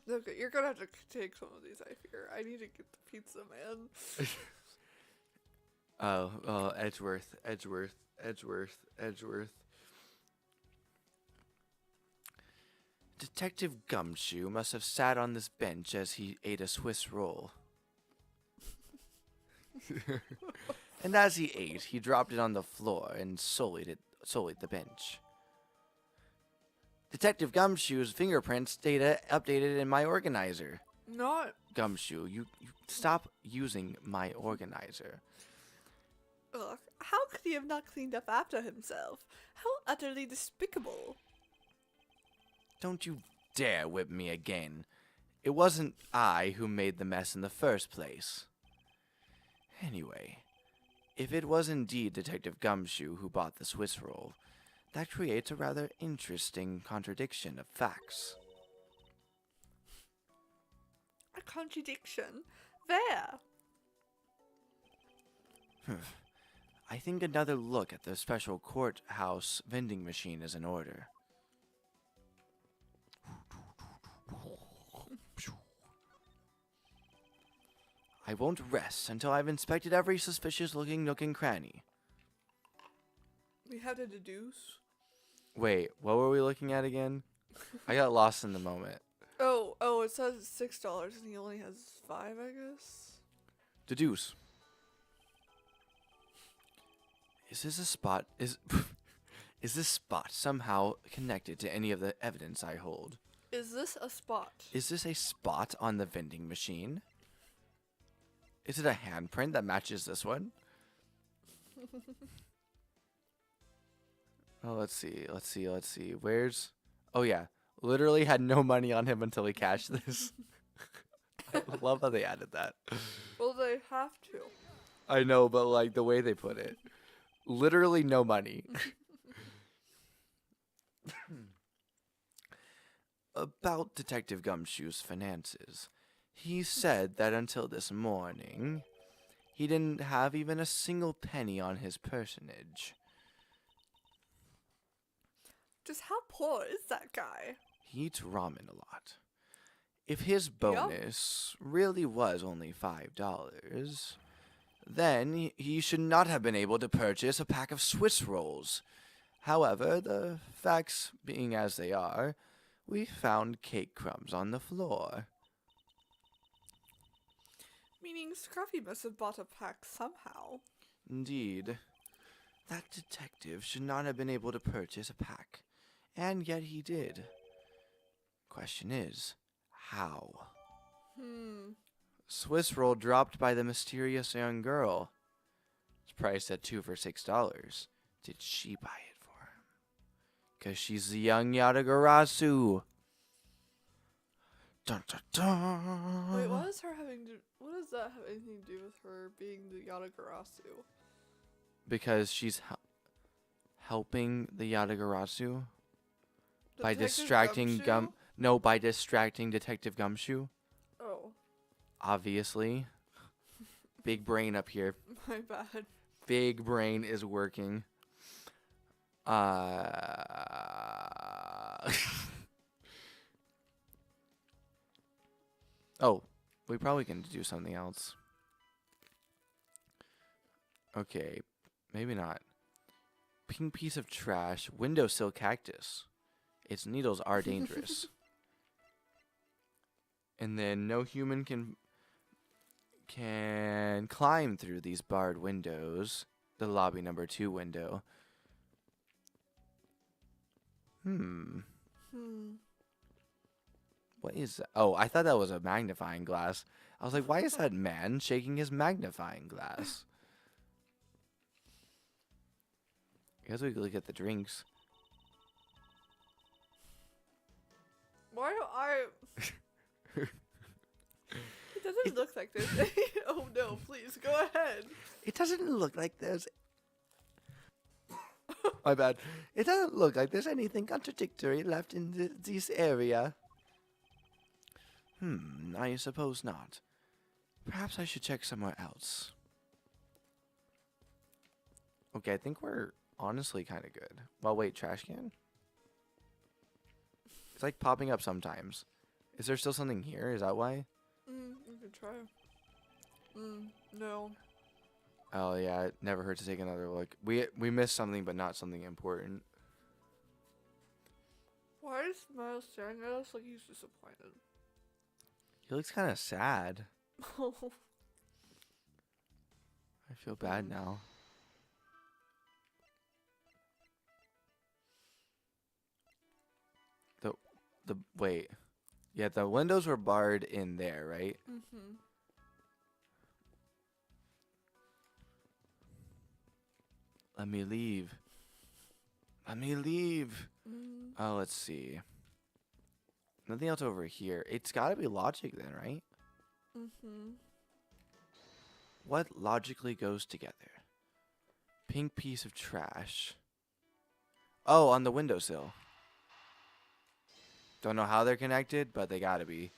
Okay, you're gonna have to take some of these, I fear. I need to get the pizza, man. Oh, Edgeworth. Detective Gumshoe must have sat on this bench as he ate a Swiss roll. And as he ate, he dropped it on the floor and sullied the bench. Detective Gumshoe's fingerprints data updated in my organizer. Not. Gumshoe, you stop using my organizer. Ugh. How could he have not cleaned up after himself? How utterly despicable. Don't you dare whip me again. It wasn't I who made the mess in the first place. Anyway, if it was indeed Detective Gumshoe who bought the Swiss roll, that creates a rather interesting contradiction of facts. A contradiction? There. I think another look at the special courthouse vending machine is in order. I won't rest until I've inspected every suspicious-looking nook and cranny. We have to deduce. Wait, what were we looking at again? I got lost in the moment. Oh, it says $6 and he only has 5, I guess. Deduce. Is this a spot? Is this spot somehow connected to any of the evidence I hold? Is this a spot? Is this a spot on the vending machine? Is it a handprint that matches this one? Oh, let's see. Where's... Oh, yeah. Literally had no money on him until he cashed this. I love how they added that. Well, they have to. I know, but like the way they put it. Literally no money. About Detective Gumshoe's finances. He said that until this morning, he didn't have even a single penny on his personage. Just how poor is that guy? He eats ramen a lot. If his bonus really was only $5, then he should not have been able to purchase a pack of Swiss rolls. However, the facts being as they are, we found cake crumbs on the floor. Meaning Scruffy must have bought a pack somehow. Indeed. That detective should not have been able to purchase a pack, and yet he did. Question is, how? Swiss roll dropped by the mysterious young girl. It's priced at 2 for $6. Did she buy it for him? 'Cause she's the young Yatagarasu. Dun, dun, dun. Wait, what does that have anything to do with her being the Yatagarasu? Because she's helping the Yatagarasu by Detective distracting Gumshoe? by distracting Detective Gumshoe. Oh, Obviously. Big brain up here. my bad. Big brain is working. Oh, we probably can do something else. Okay, maybe not. Pink piece of trash, windowsill cactus. Its needles are dangerous. And then no human can climb through these barred windows. The lobby number 2 window. What is that? Oh, I thought that was a magnifying glass. I was like, why is that man shaking his magnifying glass? I guess we could look at the drinks. Why do I... It doesn't look like there's any... Oh no, please, go ahead. It doesn't look like there's... My bad. It doesn't look like there's anything contradictory left in this area. I suppose not. Perhaps I should check somewhere else. Okay, I think we're honestly kind of good. Well, wait, trash can? It's like popping up sometimes. Is there still something here? Is that why? You could try. No. Oh yeah, it never hurts to take another look. We missed something, but not something important. Why is Miles staring at us like he's disappointed? He looks kind of sad. Oh. I feel bad now. Wait. Yeah, the windows were barred in there, right? Mm-hmm. Let me leave. Let me leave. Mm. Oh, let's see. Nothing else over here. It's gotta be logic then, right? Mm-hmm. What logically goes together? Pink piece of trash. Oh, on the windowsill. Don't know how they're connected, but they gotta be.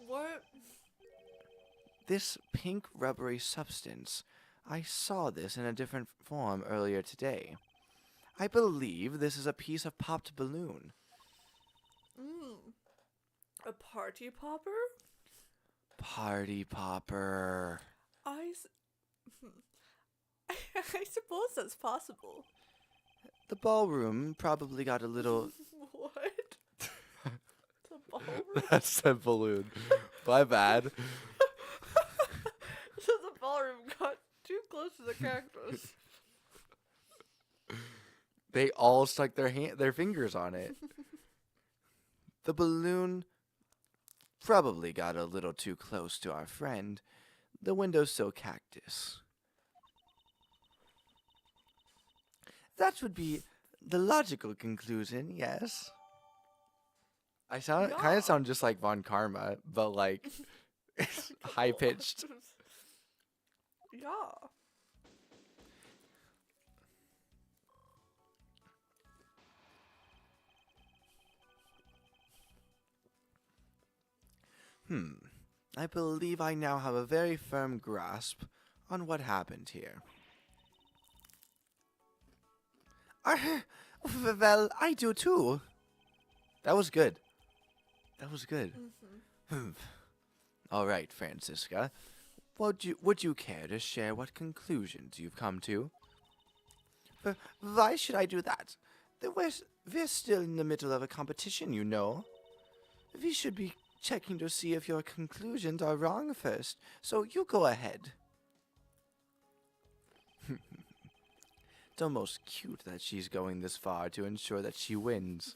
What? This pink rubbery substance. I saw this in a different form earlier today. I believe this is a piece of popped balloon. A party popper? Party popper. I suppose that's possible. The ballroom probably got a little... What? The ballroom? That's a balloon. My bad. So the ballroom got too close to the cactus. They all stuck their fingers on it. The balloon probably got a little too close to our friend, the windowsill cactus. That would be the logical conclusion, yes. I kind Yeah. of sound just like Von Karma, but like high pitched. Yeah. I believe I now have a very firm grasp on what happened here. Well, I do too. That was good. That was good. Mm-hmm. All right, Franziska. Would you care to share what conclusions you've come to? Why should I do that? We're still in the middle of a competition, you know. We should be checking to see if your conclusions are wrong first, so you go ahead. It's almost cute that she's going this far to ensure that she wins.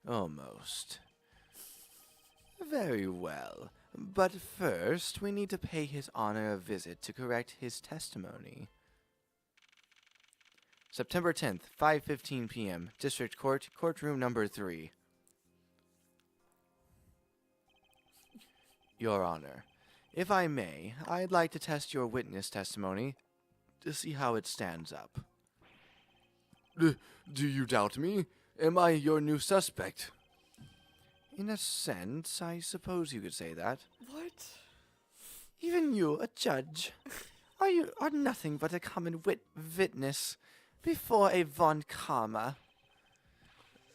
Almost. Very well. But first, we need to pay His Honor a visit to correct his testimony. September 10th, 5:15 p.m. District Court, courtroom number 3. Your Honor, if I may, I'd like to test your witness testimony to see how it stands up. Do you doubt me? Am I your new suspect? In a sense, I suppose you could say that. What? Even you, a judge, are nothing but a common witness before a Von Karma.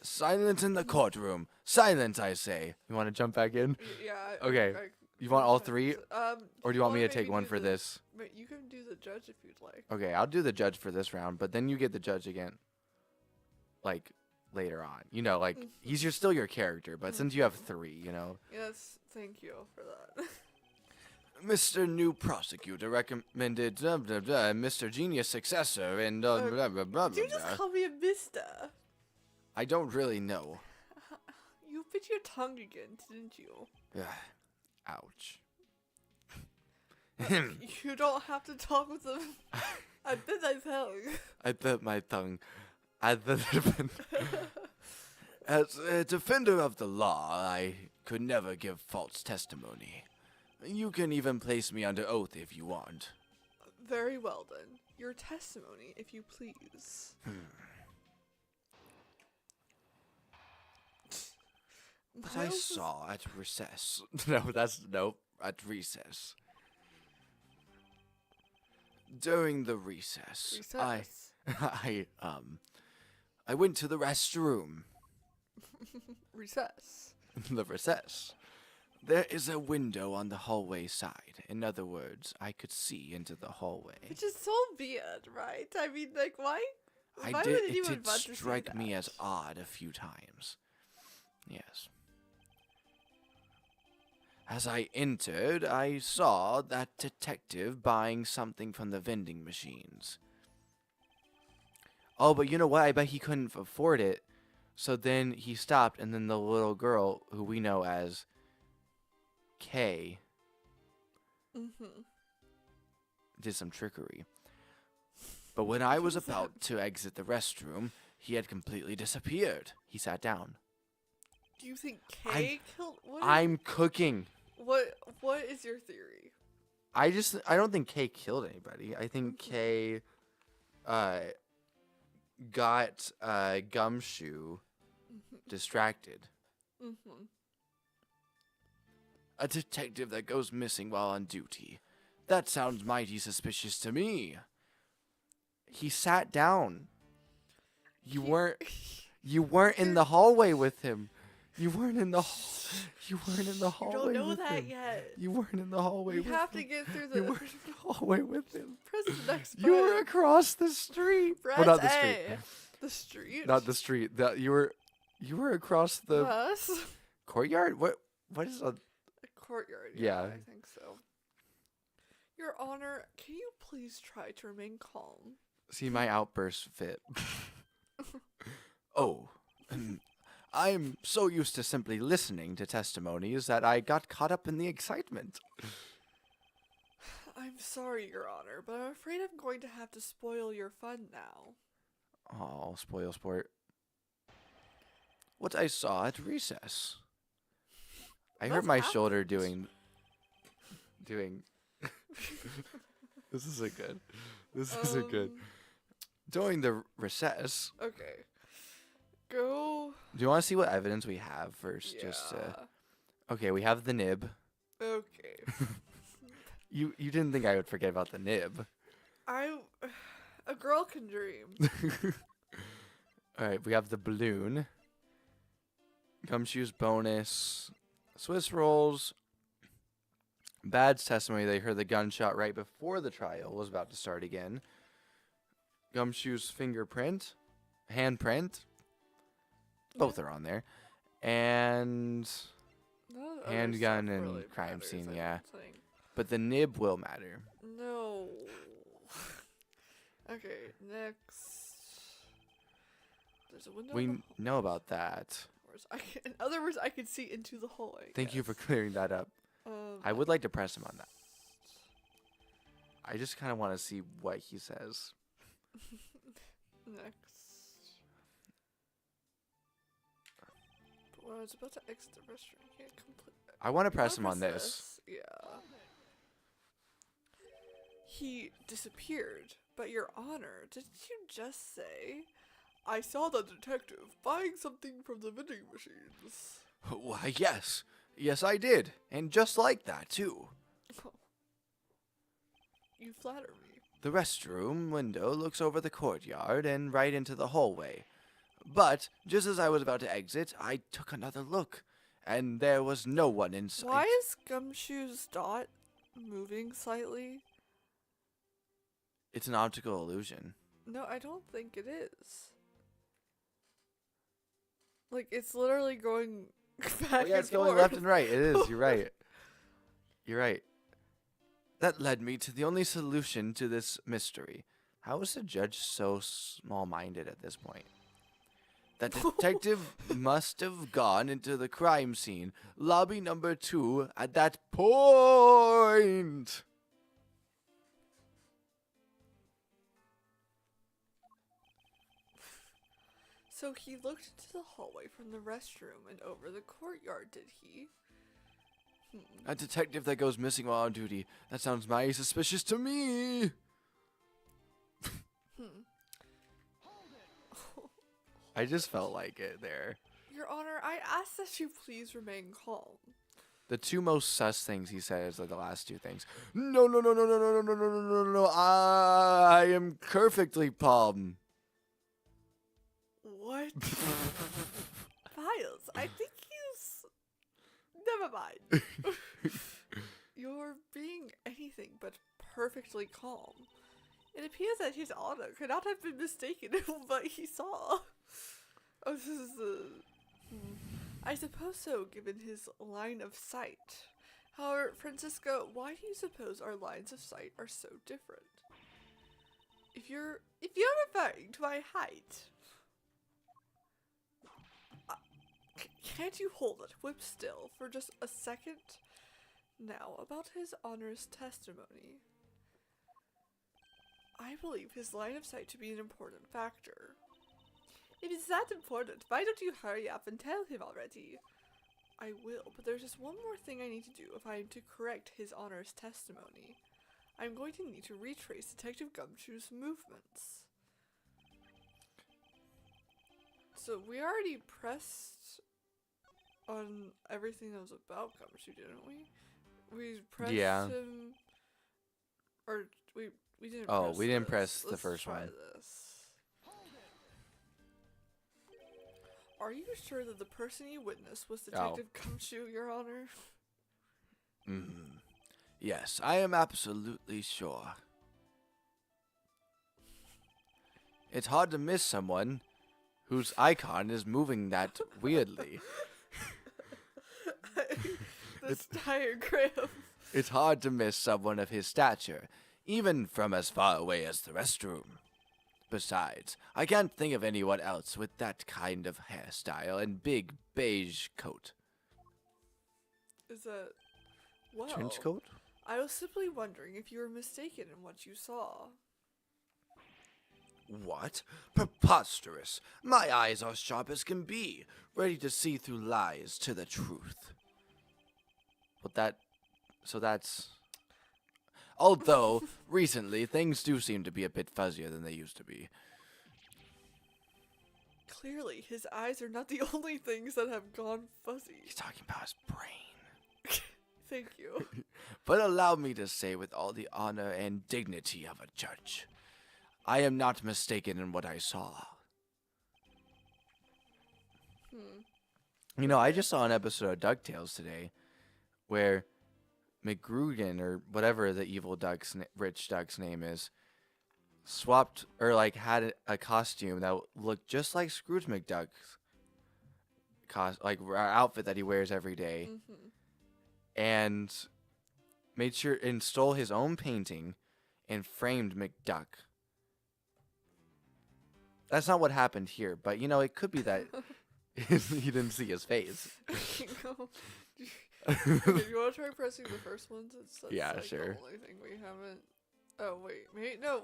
Silence in the courtroom. Silence, I say. You want to jump back in? Yeah. Okay. You want all three? Or do you want me to take maybe one do for the- this? Wait, you can do the judge if you'd like. Okay, I'll do the judge for this round, but then you get the judge again. Like, later on. You know, like, he's still your character, but since you have 3, you know. Yes, thank you for that. Mr. New Prosecutor recommended Mr. Genius Successor and blah, blah, blah, blah, You just blah. call me a mister. I don't really know. You bit your tongue again, didn't you? Ouch. You don't have to talk with them. I bit my tongue. I bit my tongue. As a defender of the law, I could never give false testimony. You can even place me under oath if you want. Very well then. Your testimony, if you please. What I Miles is- saw at recess. Nope, at recess. During the recess, Recess. I went to the restroom. Recess. The recess. There is a window on the hallway side. In other words, I could see into the hallway. Which is so weird, right? I mean, like, why? Why would It anyone did want to see strike me that? as odd a few times. Yes. As I entered, I saw that detective buying something from the vending machines. Oh, but you know what? I bet he couldn't afford it. So then he stopped, and then the little girl, who we know as Kay, Mm-hmm. did some trickery. But when I was about to exit the restroom, he had completely disappeared. He sat down. Do you think Kay killed? I'm cooking. What is your theory? I don't think Kay killed anybody. I think Kay got Gumshoe distracted. Mm-hmm. A detective that goes missing while on duty. That sounds mighty suspicious to me. He sat down. You weren't in the hallway with him. You weren't in the hallway You don't know with that him. yet. You weren't in the hallway You with have him. to get through You weren't in the hallway with him. press the next You were button. across the street. Press Well, not the A. street. The street. Not the street. You were across the Bus. courtyard. What is a A courtyard. Yeah. I think so. Your Honor, can you please try to remain calm? See my outburst fit. Oh, I'm so used to simply listening to testimonies that I got caught up in the excitement. I'm sorry, Your Honor, but I'm afraid I'm going to have to spoil your fun now. Oh, spoil sport. What I saw at recess. I hurt What my happened? shoulder doing. This isn't good. This isn't good. During the recess. Okay. Go. Do you want to see what evidence we have first? Okay, we have the nib. Okay. You didn't think I would forget about the nib. A girl can dream. All right, we have the balloon. Gumshoe's bonus. Swiss rolls. Bad's testimony, they heard the gunshot right before the trial was about to start again. Gumshoe's fingerprint. Handprint. Both are on there. And None of the other handgun stuff and really crime matters, scene, I yeah. don't think. But the nib will matter. No. Okay, next. There's a window. We in the know about that. in other words, I can see into the hallway. Thank you for clearing that up. I would like to press him on that. I just kind of want to see what he says. Next. But when I was about to exit the restroom, I can't complete. I want to press him on this. Yeah. He disappeared, but Your Honor, didn't you just say? I saw the detective buying something from the vending machines. Why, yes. Yes, I did. And just like that, too. You flatter me. The restroom window looks over the courtyard and right into the hallway. But just as I was about to exit, I took another look, and there was no one in sight. Why is Gumshoe's dot moving slightly? It's an optical illusion. No, I don't think it is. Like, it's literally going back Yeah, it's and going forth. left and right. It is. You're right. You're right. That led me to the only solution to this mystery. How is the judge so small-minded at this point? The detective must have gone into the crime scene, lobby number 2, at that point. So he looked into the hallway from the restroom and over the courtyard, did he? A detective that goes missing while on duty. That sounds mighty suspicious to me. I just felt like it there. Your Honor, I ask that you please remain calm. The two most sus things he says are the last two things. No, no, no, no, no, no, no, no, no, no, no. I am perfectly calm. What? Files, I think he's... Never mind. You're being anything but perfectly calm. It appears that his honor could not have been mistaken in what he saw. Oh, this is the... I suppose so, given his line of sight. However, Franziska, why do you suppose our lines of sight are so different? If you're referring to my height... Can't you hold it, whip still, for just a second? Now, about his honor's testimony. I believe his line of sight to be an important factor. If it's that important, why don't you hurry up and tell him already? I will, but there's just one more thing I need to do if I am to correct his honor's testimony. I'm going to need to retrace Detective Gumshoe's movements. So we already pressed on everything that was about Gumshoe, didn't we? We pressed him, or we didn't. Oh, press we didn't this. press the Let's first try one. This. Are you sure that the person you witnessed was Detective Gumshoe, Your Honor? Yes, I am absolutely sure. It's hard to miss someone whose icon is moving that weirdly. This diagram. It's hard to miss someone of his stature, even from as far away as the restroom. Besides, I can't think of anyone else with that kind of hairstyle and big beige coat. Is that... Well, Trench coat? I was simply wondering if you were mistaken in what you saw. What? Preposterous! My eyes are sharp as can be, ready to see through lies to the truth. So that's... Although, recently, things do seem to be a bit fuzzier than they used to be. Clearly, his eyes are not the only things that have gone fuzzy. He's talking about his brain. Thank you. But allow me to say with all the honor and dignity of a judge, I am not mistaken in what I saw. You know, I just saw an episode of DuckTales today where McGrugan, or whatever the evil rich duck's name is, swapped, or like had a costume that looked just like Scrooge McDuck's outfit that he wears every day, and made sure and stole his own painting and framed McDuck. That's not what happened here, but you know, it could be that you didn't see his face. Okay, you want to try pressing the first one? That's Yeah, like sure. the only thing we haven't... Oh, wait. No.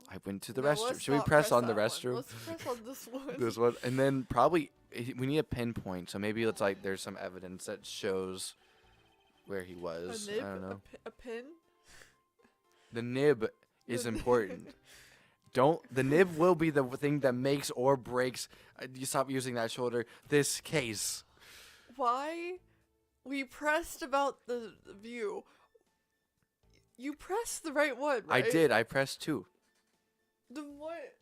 I went to the No, restroom. let's Should we not press on the that one. restroom? Let's press on this one. This one, and then probably we need a pinpoint. So maybe it's like there's some evidence that shows where he was. A nib? I don't know. A pin? The nib is important. The nib will be the thing that makes or breaks. You stop using that shoulder. This case. Why? We pressed about the view. You pressed the right one, right? I did. I pressed 2. Then what?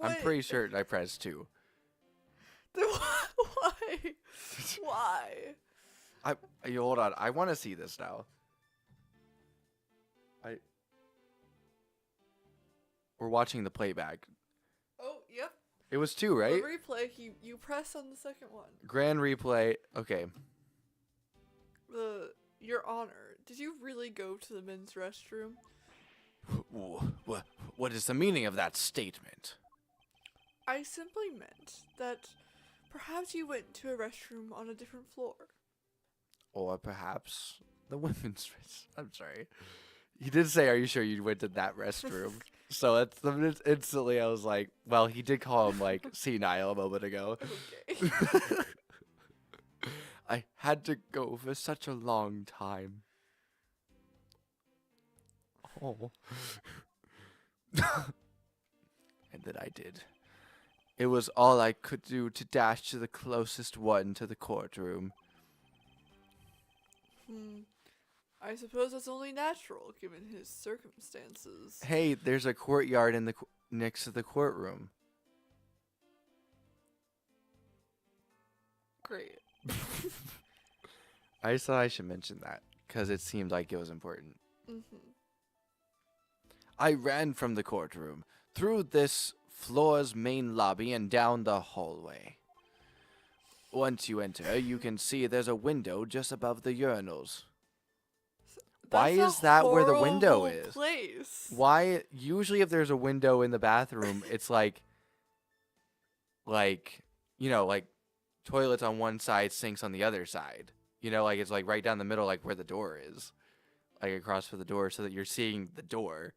I'm pretty sure I pressed 2. Then why? Why? Hold on. I want to see this now. We're watching the playback. Oh, yep. It was 2, right? The replay, you press on the second one. Grand replay. Okay. Your Honor, did you really go to the men's restroom? What is the meaning of that statement? I simply meant that perhaps you went to a restroom on a different floor. Or perhaps the women's restroom. I'm sorry. He did say, "Are you sure you went to that restroom?" So instantly I was like, well, he did call him like senile a moment ago. Okay. I had to go for such a long time. Oh. And then I did. It was all I could do to dash to the closest one to the courtroom. I suppose that's only natural, given his circumstances. Hey, there's a courtyard in the next to the courtroom. Great. I thought I should mention that, because it seemed like it was important. I ran from the courtroom, through this floor's main lobby and down the hallway. Once you enter, you can see there's a window just above the urinals. Why is that where the window is? Place. Why? Usually if there's a window in the bathroom, it's like, you know, like toilets on one side, sinks on the other side. You know, like it's like right down the middle, like where the door is, like across from the door, so that you're seeing the door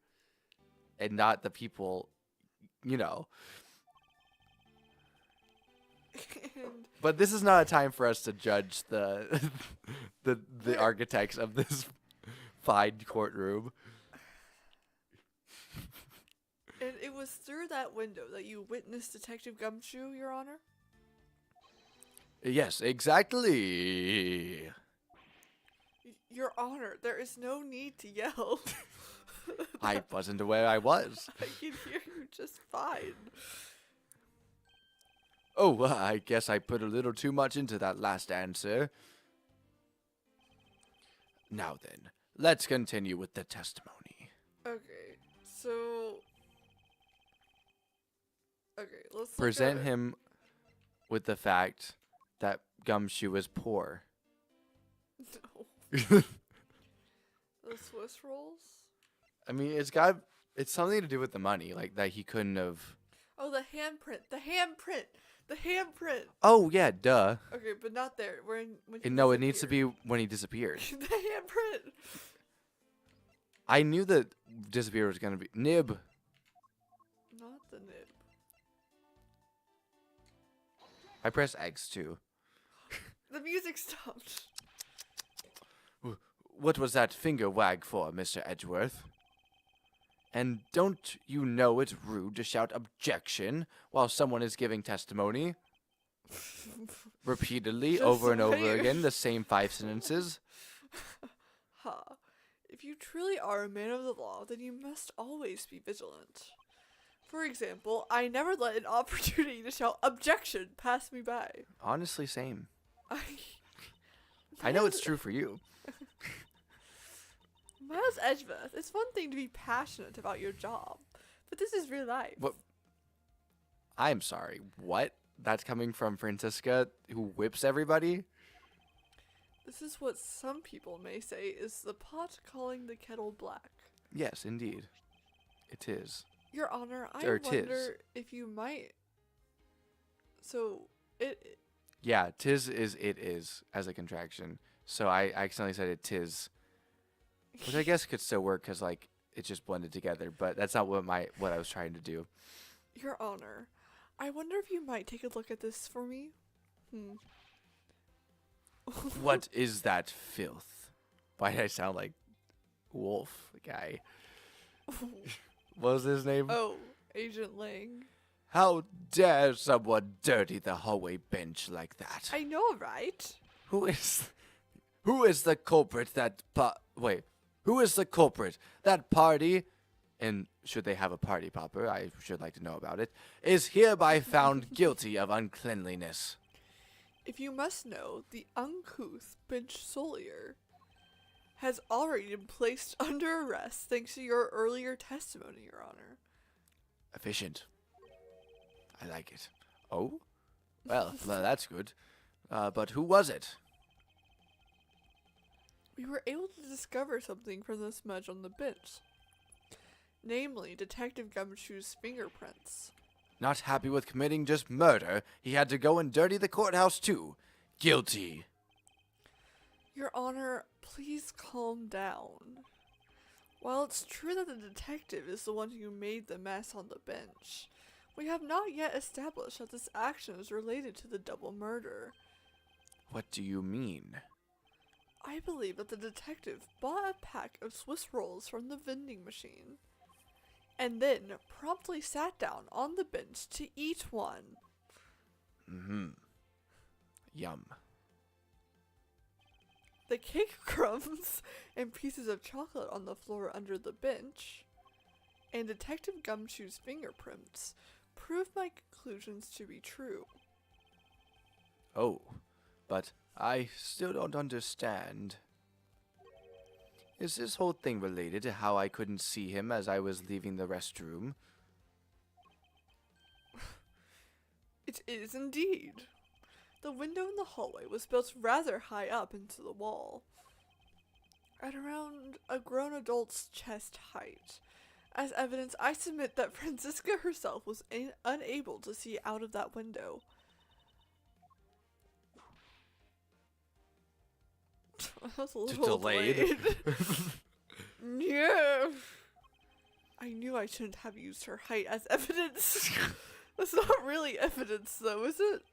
and not the people. You know. And But this is not a time for us to judge the the architects of this fine courtroom. and it was through that window that you witnessed Detective Gumshoe, Your Honor? Yes, exactly. Your Honor, there is no need to yell. I wasn't aware I was. I can hear you just fine. Oh, well, I guess I put a little too much into that last answer. Now then, let's continue with the testimony. Okay, so... Okay, let's look Present at- him with the fact that Gumshoe is poor. No. The Swiss rolls? I mean, it's something to do with the money, like that he couldn't have. Oh, the handprint! The handprint! The handprint! Oh yeah, duh. Okay, but not there. When he No, it needs to disappeared. be when he disappeared. The handprint! I knew that disappear was gonna be nib. Not the nib. I press X too. The music stopped. What was that finger wag for, Mr. Edgeworth? And don't you know it's rude to shout objection while someone is giving testimony? Repeatedly, Just over and over wait. again, the same 5 sentences. Ha. If you truly are a man of the law, then you must always be vigilant. For example, I never let an opportunity to shout objection pass me by. Honestly, same. I I know it's true for you. Miles Edgeworth, it's one thing to be passionate about your job, but this is real life. What? I'm sorry, what? That's coming from Franziska, who whips everybody? This is what some people may say is the pot calling the kettle black. Yes, indeed. It is. Your Honor, I Or 'tis. wonder if you might... So, it... Yeah, tis is it is as a contraction. So I accidentally said it tis. Which I guess could still work because, like, it just blended together. But that's not what I was trying to do. Your Honor, I wonder if you might take a look at this for me? What is that filth? Why did I sound like Wolf guy? What was his name? Oh, Agent Lang. How dare someone dirty the hallway bench like that? I know, right? Who is the culprit that who is the culprit? That party, and should they have a party popper, I should like to know about it, is hereby found guilty of uncleanliness. If you must know, the uncouth bench solier has already been placed under arrest thanks to your earlier testimony, Your Honor. Efficient. I like it. Oh? Well, that's good. But who was it? We were able to discover something from the smudge on the bench. Namely, Detective Gumshoe's fingerprints. Not happy with committing just murder, he had to go and dirty the courthouse too. Guilty. Your Honor, please calm down. While it's true that the detective is the one who made the mess on the bench, we have not yet established that this action is related to the double murder. What do you mean? I believe that the detective bought a pack of Swiss rolls from the vending machine, and then promptly sat down on the bench to eat one. Mm-hmm. Yum. The cake crumbs and pieces of chocolate on the floor under the bench, and Detective Gumshoe's fingerprints prove my conclusions to be true. Oh, but I still don't understand. Is this whole thing related to how I couldn't see him as I was leaving the restroom? It is indeed. The window in the hallway was built rather high up into the wall, at around a grown adult's chest height. As evidence, I submit that Franziska herself was unable to see out of that window. That was a little Delayed. Yeah. I knew I shouldn't have used her height as evidence. That's not really evidence, though, is it?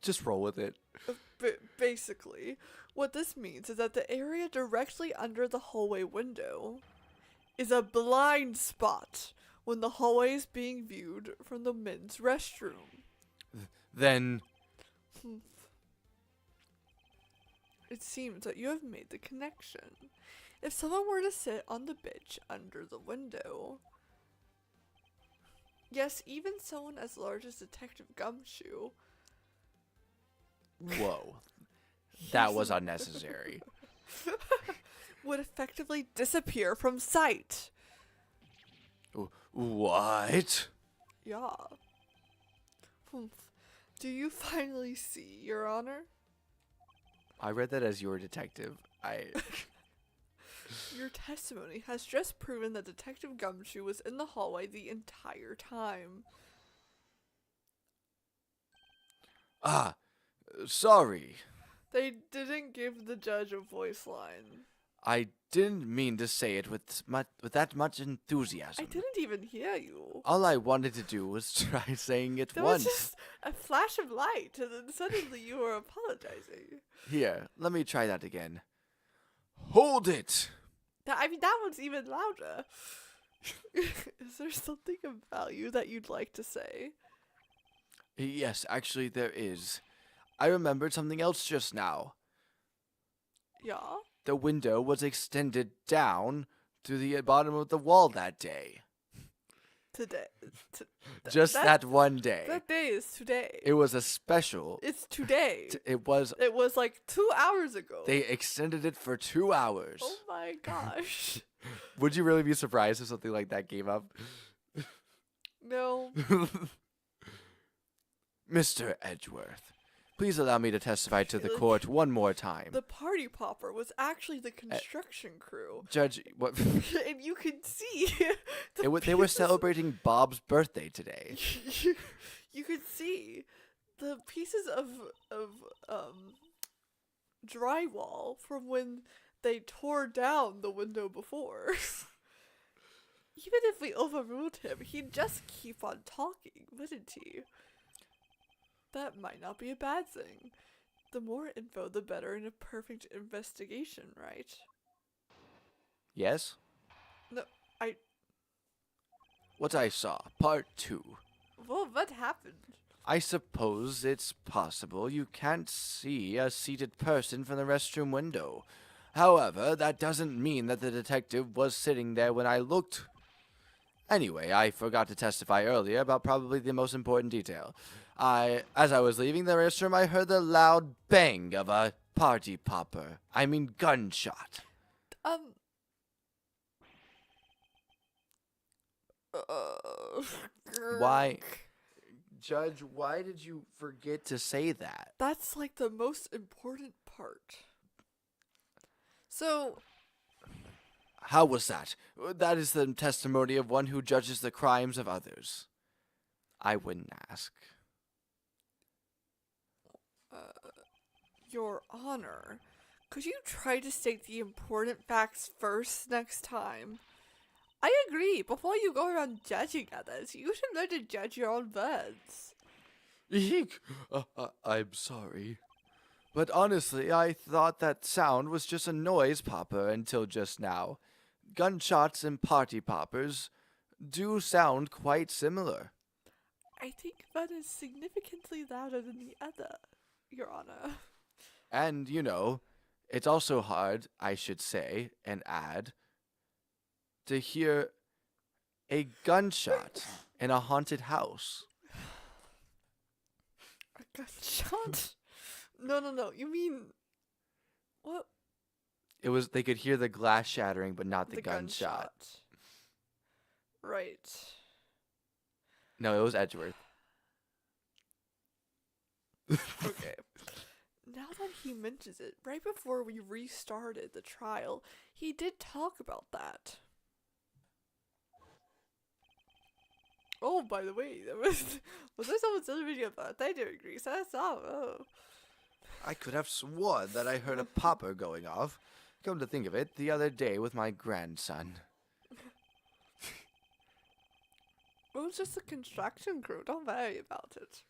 Just roll with it. Basically, what this means is that the area directly under the hallway window is a blind spot when the hallway is being viewed from the men's restroom. Then It seems that you have made the connection. If someone were to sit on the bench under the window, yes, even someone as large as Detective Gumshoe, whoa. That was unnecessary. would effectively disappear from sight. What? Yeah. Do you finally see, Your Honor? I read that as your detective. Your testimony has just proven that Detective Gumshoe was in the hallway the entire time. Sorry. They didn't give the judge a voice line. I didn't mean to say it with that much enthusiasm. I didn't even hear you. All I wanted to do was try saying it There once. was just a flash of light, and then suddenly you were apologizing. Here, let me try that again. Hold it! That one's even louder. Is there something of value that you'd like to say? Yes, actually there is. I remembered something else just now. Yeah? The window was extended down to the bottom of the wall that day. Today. Just that one day. That day is today. It was a special. It's today. It was. It was like 2 hours ago. They extended it for 2 hours. Oh my gosh. Would you really be surprised if something like that came up? No. Mr. Edgeworth, please allow me to testify to the court one more time. The party popper was actually the construction crew. Judge, what? And you can see They were celebrating Bob's birthday today. You could see the pieces of drywall from when they tore down the window before. Even if we overruled him, he'd just keep on talking, wouldn't he? That might not be a bad thing. The more info, the better in a perfect investigation, right? Yes? No, What I saw, part 2. Well, what happened? I suppose it's possible you can't see a seated person from the restroom window. However, that doesn't mean that the detective was sitting there when I looked. Anyway, I forgot to testify earlier about probably the most important detail. As I was leaving the restroom, I heard the loud bang of a party popper. I mean gunshot. Why? Judge, why did you forget to say that? That's like the most important part. So, How was that? That is the testimony of one who judges the crimes of others. I wouldn't ask. Your Honor, could you try to state the important facts first next time? I agree. Before you go around judging others, you should learn to judge your own words. Eek! I'm sorry. But honestly, I thought that sound was just a noise popper until just now. Gunshots and party poppers do sound quite similar. I think one is significantly louder than the other, Your Honor. And, you know, it's also hard, I should say, and add, to hear a gunshot in a haunted house. A gunshot? No. You mean... What? They could hear the glass shattering, but not the gunshot. Right. No, it was Edgeworth. Okay. Now that he mentions it, right before we restarted the trial, he did talk about that. Oh, by the way, was there someone celebrating a birthday during recess? Oh. I could have sworn that I heard a popper going off. Come to think of it, the other day with my grandson. It was just a construction crew. Don't worry about it.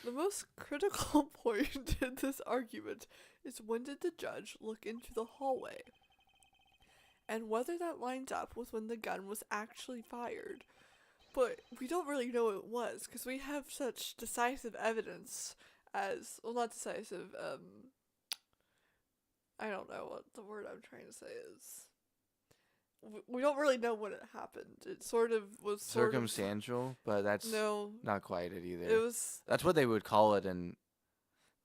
The most critical point in this argument is when did the judge look into the hallway? And whether that lines up with when the gun was actually fired. But we don't really know it was, because we have such decisive evidence as, well, not decisive, I don't know what the word I'm trying to say is. We don't really know when it happened. It sort of was Circumstantial, but that's not quite it either. It was. That's what they would call it in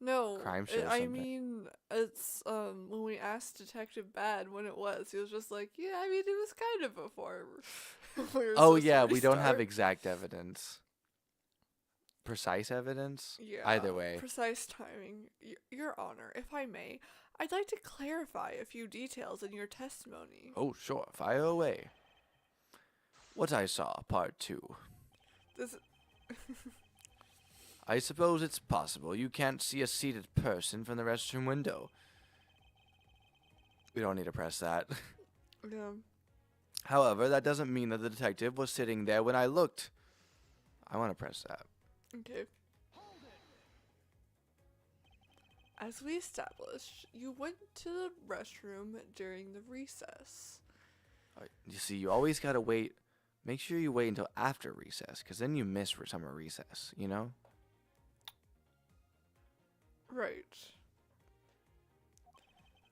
crime shows. I mean, it's when we asked Detective Bad when it was, he was just like, yeah, I mean, it was kind of before. Oh yeah, we don't have exact evidence. Precise evidence? Yeah. Either way. Precise timing. Your Honor, if I may, I'd like to clarify a few details in your testimony. Oh, sure. Fire away. What I saw, part 2. I suppose it's possible you can't see a seated person from the restroom window. We don't need to press that. Yeah. However, that doesn't mean that the detective was sitting there when I looked. I want to press that. Okay. As we established, you went to the restroom during the recess. You see, you always gotta wait. Make sure you wait until after recess, because then you miss summer recess, you know? Right.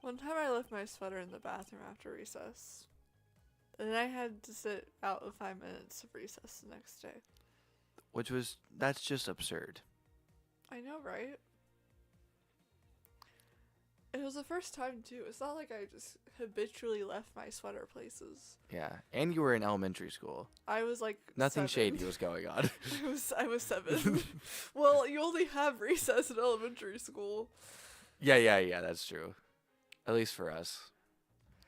One time I left my sweater in the bathroom after recess. And then I had to sit out of 5 minutes of recess the next day. That's just absurd. I know, right? It was the first time, too. It's not like I just habitually left my sweater places. Yeah, and you were in elementary school. I was like Nothing 7. shady was going on. I was 7. Well, you only have recess in elementary school. Yeah, that's true. At least for us.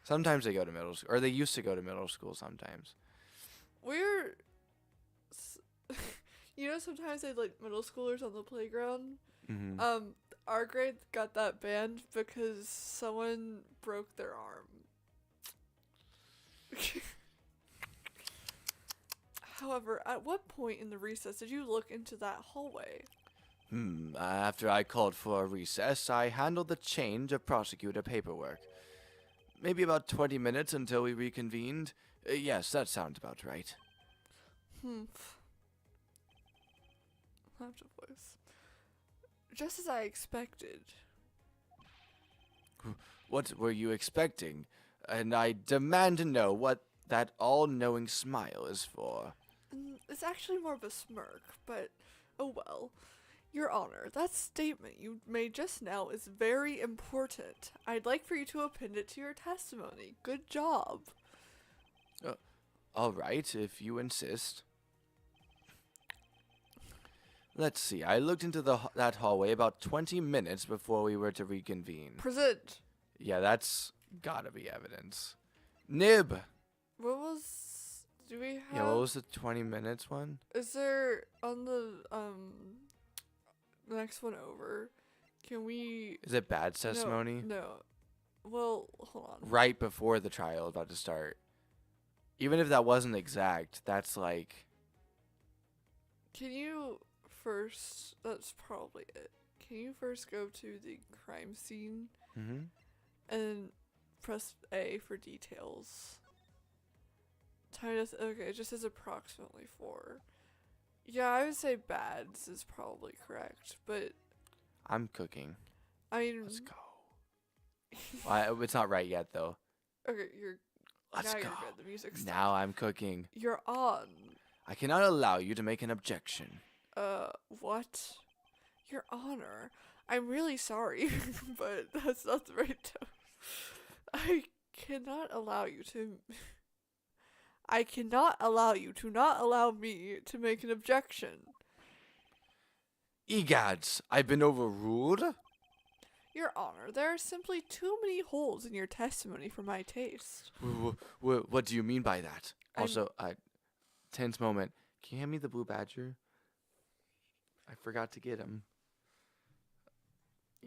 Sometimes they go to middle school, or they used to go to middle school sometimes. Sometimes they like middle schoolers on the playground. Mm-hmm. Our grade got that banned because someone broke their arm. However, at what point in the recess did you look into that hallway? After I called for a recess, I handled the change of prosecutor paperwork. Maybe about 20 minutes until we reconvened. Yes, that sounds about right. Loud voice. Just as I expected. What were you expecting? And I demand to know what that all-knowing smile is for. It's actually more of a smirk, but oh well. Your Honor, that statement you made just now is very important. I'd like for you to append it to your testimony. Good job. All right, if you insist. Let's see. I looked into that hallway about 20 minutes before we were to reconvene. Present. Yeah, that's gotta be evidence. Nib! Do we have... Yeah, what was the 20 minutes one? Is there, on the next one over, can we... Is it bad testimony? No. Well, hold on. Right before the trial is about to start. Even if that wasn't exact, that's like... Can you first... That's probably it. Can you first go to the crime scene? Mm-hmm. And press A for details. Okay, it just says approximately 4. Yeah, I would say bads is probably correct, but... I'm cooking. I mean... Let's go. It's not right yet, though. Okay, Let's now go. You're good. The music's stopped. Now I'm cooking. You're on. I cannot allow you to make an objection. What? Your Honor, I'm really sorry, but that's not the right tone. I cannot allow you to not allow me to make an objection. Egads, I've been overruled? Your Honor, there are simply too many holes in your testimony for my taste. What do you mean by that? Also, tense moment. Can you hand me the blue badger? I forgot to get him.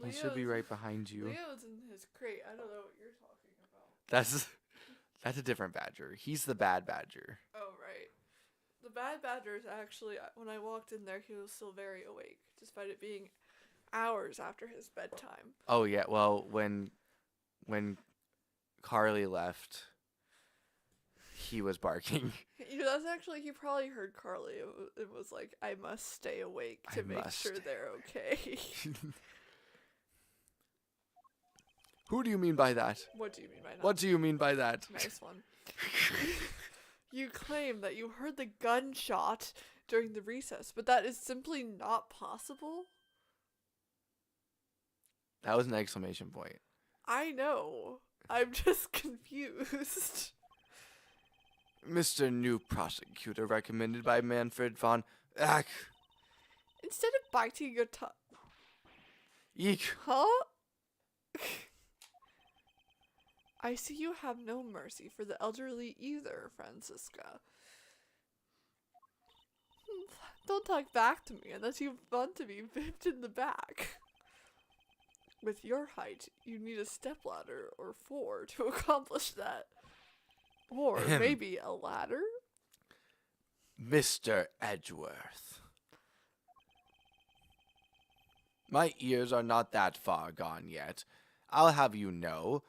He should be right behind you. Leo's in his crate. I don't know what you're talking about. That's a different badger. He's the bad badger. Oh, right. The bad badger is actually, when I walked in there, he was still very awake, despite it being hours after his bedtime. Oh yeah, well when Carly left, he was barking. That's actually, he probably heard Carly. It was like, I must stay awake to make sure they're okay. Who do you mean by that? What do you mean by that? What do you mean by that? Nice one. You claim that you heard the gunshot during the recess, but that is simply not possible? That was an exclamation point. I know. I'm just confused. Mr. New Prosecutor recommended by Manfred von Ack. Instead of biting your tongue. Eek. Huh? I see you have no mercy for the elderly either, Franziska. Don't talk back to me unless you want to be whipped in the back. With your height, you need a stepladder or 4 to accomplish that. Or maybe a ladder? Mr. Edgeworth. My ears are not that far gone yet. I'll have you know,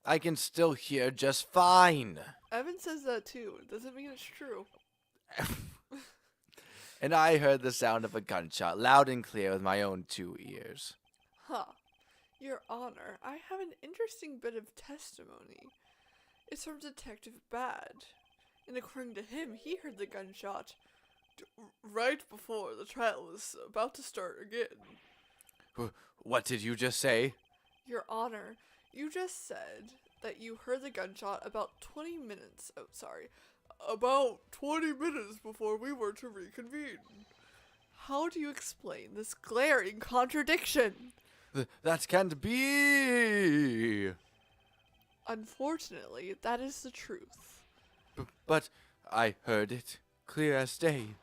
I can still hear just fine. Evan says that too. It doesn't mean it's true. And I heard the sound of a gunshot loud and clear with my own 2 ears. Huh. Your Honor, I have an interesting bit of testimony. It's from Detective Bad. And according to him, he heard the gunshot right before the trial was about to start again. What did you just say? Your Honor, you just said that you heard the gunshot about 20 minutes before we were to reconvene. How do you explain this glaring contradiction? That can't be. Unfortunately, that is the truth. But I heard it clear as day.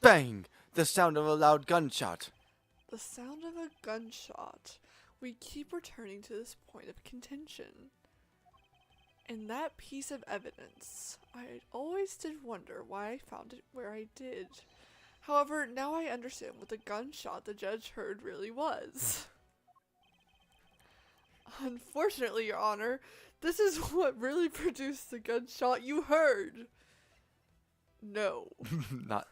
Bang! The sound of a loud gunshot. The sound of a gunshot. We keep returning to this point of contention. And that piece of evidence, I always did wonder why I found it where I did. However, now I understand what the gunshot the judge heard really was. Unfortunately, Your Honor, this is what really produced the gunshot you heard. No.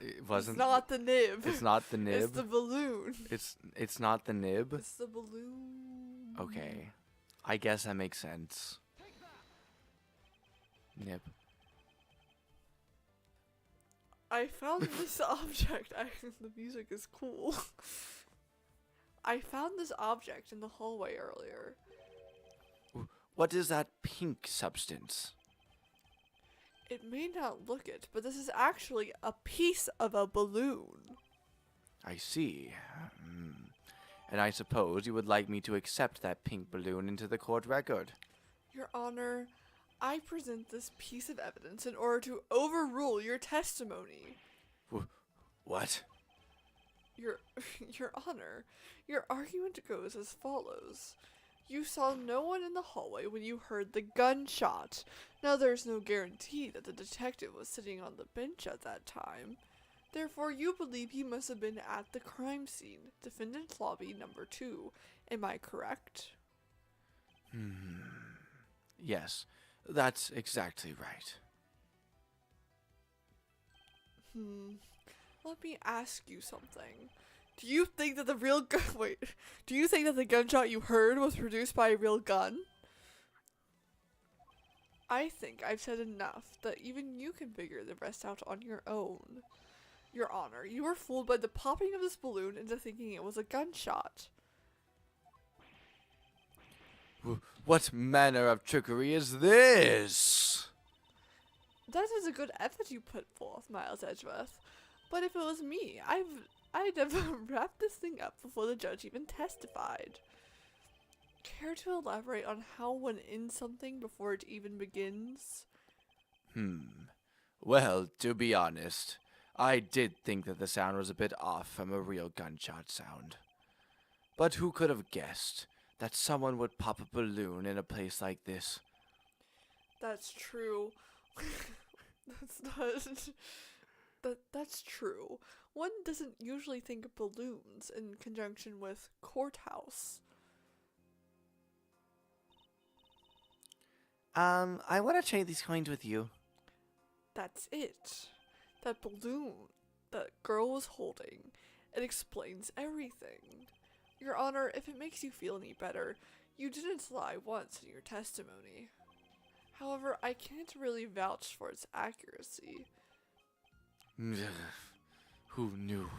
It wasn't. It's not the nib. It's not the nib. It's the balloon. It's not the nib. It's the balloon. Okay. I guess that makes sense. Nib. I found this object. The music is cool. I found this object in the hallway earlier. What is that pink substance? It may not look it, but this is actually a piece of a balloon. I see. And I suppose you would like me to accept that pink balloon into the court record. Your Honor, I present this piece of evidence in order to overrule your testimony. What? Your Honor, your argument goes as follows. You saw no one in the hallway when you heard the gunshot. Now there's no guarantee that the detective was sitting on the bench at that time. Therefore, you believe he must have been at the crime scene, defendant's lobby number 2. Am I correct? Yes, that's exactly right. Let me ask you something. Do you think that do you think that the gunshot you heard was produced by a real gun? I think I've said enough that even you can figure the rest out on your own. Your Honor, you were fooled by the popping of this balloon into thinking it was a gunshot. What manner of trickery is this? That is a good effort you put forth, Miles Edgeworth. But if it was me, I'd have wrapped this thing up before the judge even testified. Care to elaborate on how one ends something before it even begins? Well, to be honest, I did think that the sound was a bit off from a real gunshot sound. But who could have guessed that someone would pop a balloon in a place like this? That's true. That's not. That's true. One doesn't usually think of balloons in conjunction with courthouse. I want to trade these coins with you. That's it. That balloon that girl was holding, it explains everything. Your Honor, if it makes you feel any better, you didn't lie once in your testimony. However, I can't really vouch for its accuracy. Who knew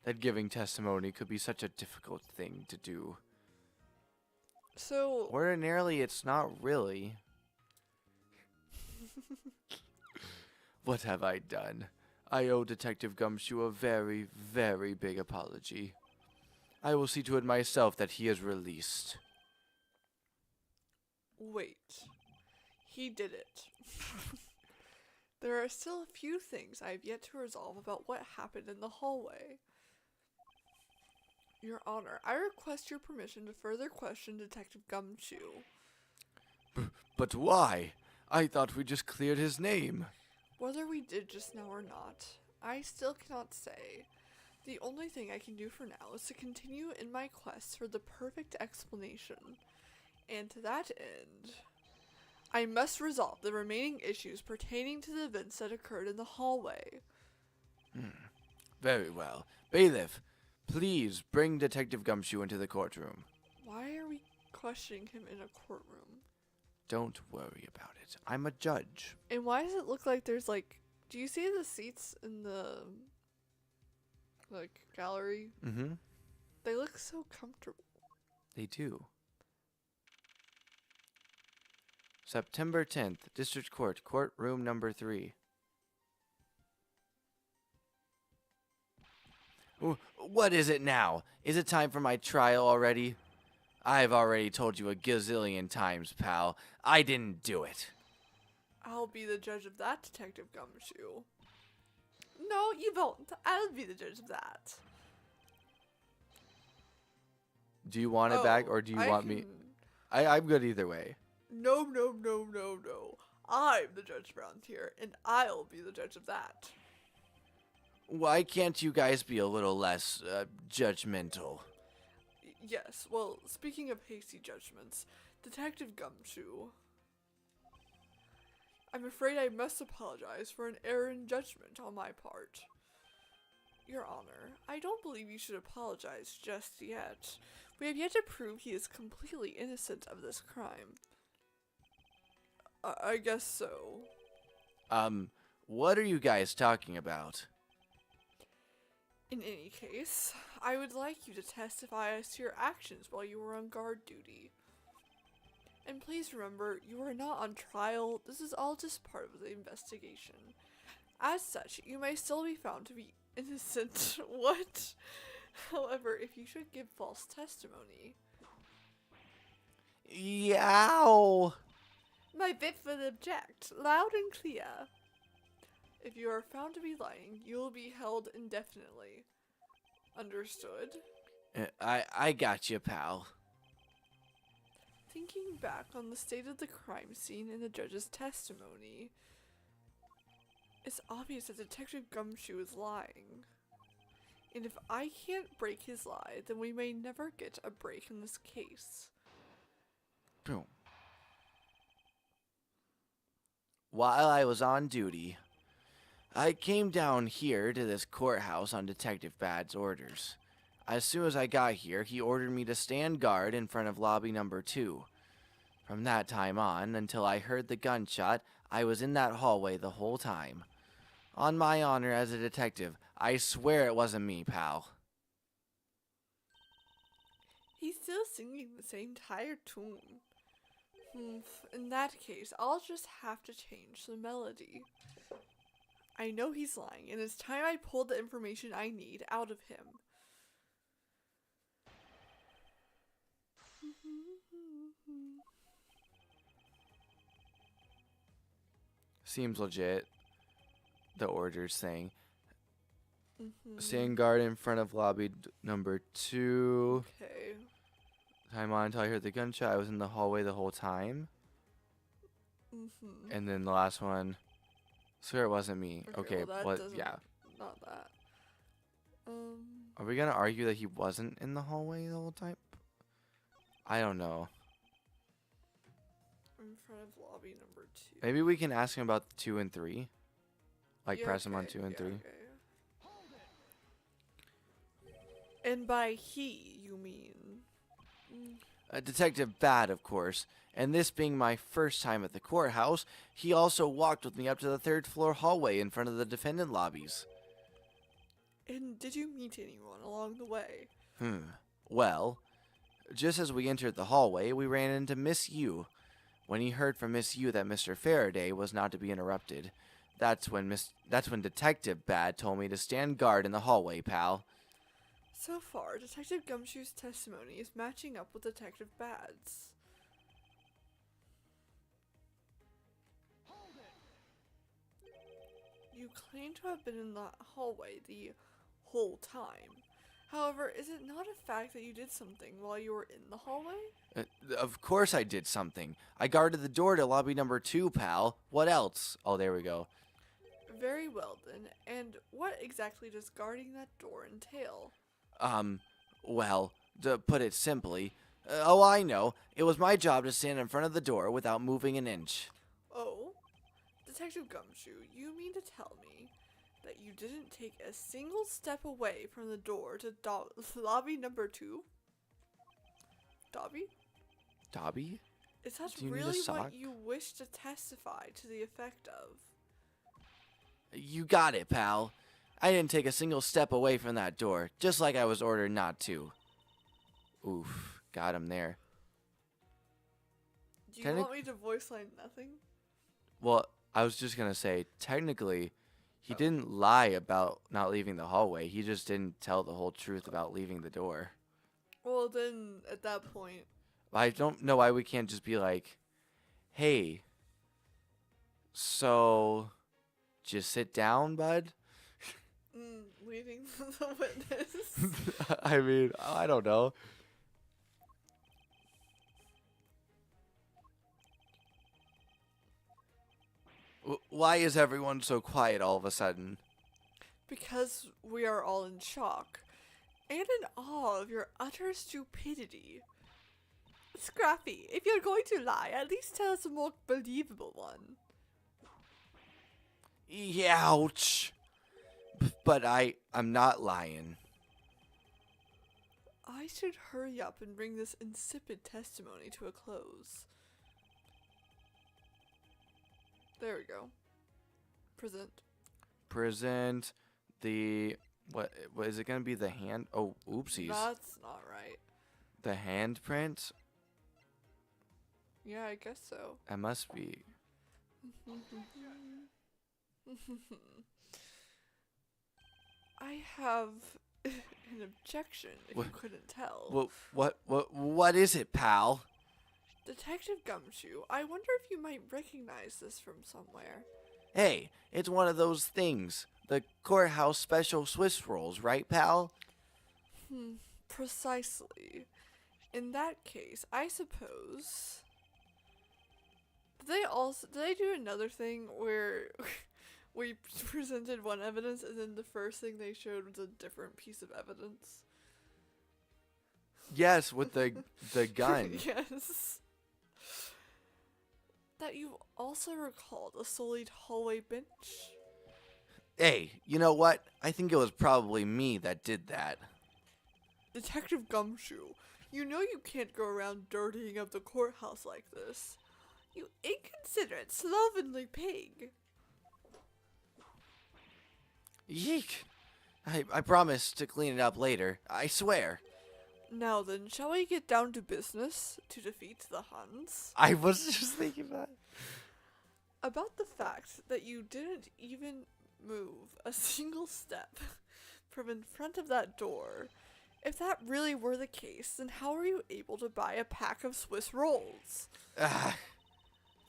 that giving testimony could be such a difficult thing to do? So, Ordinarily, it's not really. What have I done? I owe Detective Gumshoe a very, very big apology. I will see to it myself that he is released. wait. He did it. There are still a few things I have yet to resolve about what happened in the hallway. Your Honor, I request your permission to further question Detective Gumshoe. But why? I thought we just cleared his name. Whether we did just now or not, I still cannot say. The only thing I can do for now is to continue in my quest for the perfect explanation. And to that end, I must resolve the remaining issues pertaining to the events that occurred in the hallway. Very well. Bailiff, please bring Detective Gumshoe into the courtroom. Why are we questioning him in a courtroom? Don't worry about it. I'm a judge. And why does it look like there's do you see the seats in the gallery? Mm-hmm. They look so comfortable. They do. September 10th, District Court, courtroom number 3. What is it now? Is it time for my trial already? I've already told you a gazillion times, pal. I didn't do it. I'll be the judge of that, Detective Gumshoe. No, you won't. I'll be the judge of that. Do you want it back, or do you want me? I'm good either way. No. I'm the judge around here, and I'll be the judge of that. Why can't you guys be a little less judgmental? Yes, well, speaking of hasty judgments, Detective Gumshoe, I'm afraid I must apologize for an error in judgment on my part. Your Honor, I don't believe you should apologize just yet. We have yet to prove he is completely innocent of this crime. I guess so. What are you guys talking about? In any case, I would like you to testify as to your actions while you were on guard duty. And please remember, you are not on trial. This is all just part of the investigation. As such, you may still be found to be innocent. What? However, if you should give false testimony. Yow! My bit will object, loud and clear. If you are found to be lying, you will be held indefinitely. Understood? I got you, pal. Thinking back on the state of the crime scene in the judge's testimony, it's obvious that Detective Gumshoe is lying. And if I can't break his lie, then we may never get a break in this case. Boom. While I was on duty, I came down here to this courthouse on Detective Bad's orders. As soon as I got here, he ordered me to stand guard in front of lobby number 2. From that time on, until I heard the gunshot, I was in that hallway the whole time. On my honor as a detective, I swear it wasn't me, pal. He's still singing the same tired tune. In that case, I'll just have to change the melody. I know he's lying, and it's time I pulled the information I need out of him. Seems legit. The order's saying. Stand guard in front of lobby number 2. Okay. Time on until I heard the gunshot. I was in the hallway the whole time. Mm-hmm. And then the last one, swear it wasn't me. Okay, well, that what? doesn't, Yeah. not that. Are we gonna argue that he wasn't in the hallway the whole time? I don't know. In front of lobby number 2. Maybe we can ask him about 2 and 3. Like Yeah, press him on okay, 2 and 3. Okay. And by he, you mean? Detective Bad, of course. And this being my first time at the courthouse, he also walked with me up to the 3rd floor hallway in front of the defendant lobbies. And did you meet anyone along the way? Well, just as we entered the hallway, we ran into Miss Yu. When he heard from Miss Yu that Mr. Faraday was not to be interrupted, that's when Detective Bad told me to stand guard in the hallway, pal. So far, Detective Gumshoe's testimony is matching up with Detective Bad's. You claim to have been in the hallway the whole time. However, is it not a fact that you did something while you were in the hallway? Of course I did something. I guarded the door to lobby number 2, pal. What else? Oh, there we go. Very well then. And what exactly does guarding that door entail? Well, to put it simply, oh, I know. It was my job to stand in front of the door without moving an inch. Oh? Detective Gumshoe, you mean to tell me that you didn't take a single step away from the door to lobby number 2? Dobby? Dobby? Is that Do you need a really sock? what you wish to testify to the effect of? You got it, pal. I didn't take a single step away from that door, just like I was ordered not to. Oof, got him there. Do you want me to voice line nothing? Well, I was just gonna say, technically, he didn't lie about not leaving the hallway. He just didn't tell the whole truth about leaving the door. Well, then, at that point... I don't know why we can't just be like, hey, so, just sit down, bud? Leading the witness. I mean, I don't know. Why is everyone so quiet all of a sudden? Because we are all in shock. And in awe of your utter stupidity. Scrappy, if you're going to lie, at least tell us a more believable one. Ouch. But I'm not lying. I should hurry up and bring this insipid testimony to a close. There we go. Present the... What is it going to be? The hand... Oh, oopsies. That's not right. The handprint? Yeah, I guess so. That must be... I have an objection, if you couldn't tell. What is it, pal? Detective Gumshoe, I wonder if you might recognize this from somewhere. Hey, it's one of those things. The courthouse special Swiss rolls, right, pal? Precisely. In that case, I suppose... Did they do another thing where we presented one evidence and then the first thing they showed was a different piece of evidence? Yes, with the gun. Yes. That you also recalled a sullied hallway bench? Hey, you know what? I think it was probably me that did that. Detective Gumshoe, you know you can't go around dirtying up the courthouse like this. You inconsiderate, slovenly pig. Yeek. I promise to clean it up later. I swear. Now then, shall we get down to business to defeat the Huns? I was just thinking that. About the fact that you didn't even move a single step from in front of that door. If that really were the case, then how were you able to buy a pack of Swiss rolls?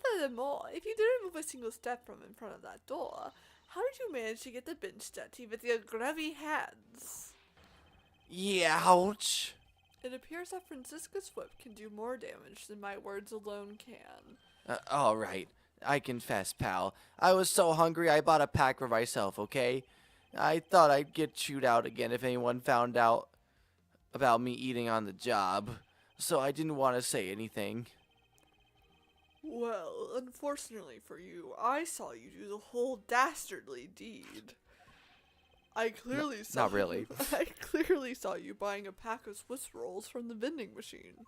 Furthermore, if you didn't move a single step from in front of that door, how did you manage to get the bench dirty with your grubby hands? Ouch. It appears that Franziska's whip can do more damage than my words alone can. All right. I confess, pal. I was so hungry I bought a pack for myself, okay? I thought I'd get chewed out again if anyone found out about me eating on the job, so I didn't want to say anything. Well, unfortunately for you, I saw you do the whole dastardly deed. I clearly saw not really. I clearly saw you buying a pack of Swiss rolls from the vending machine.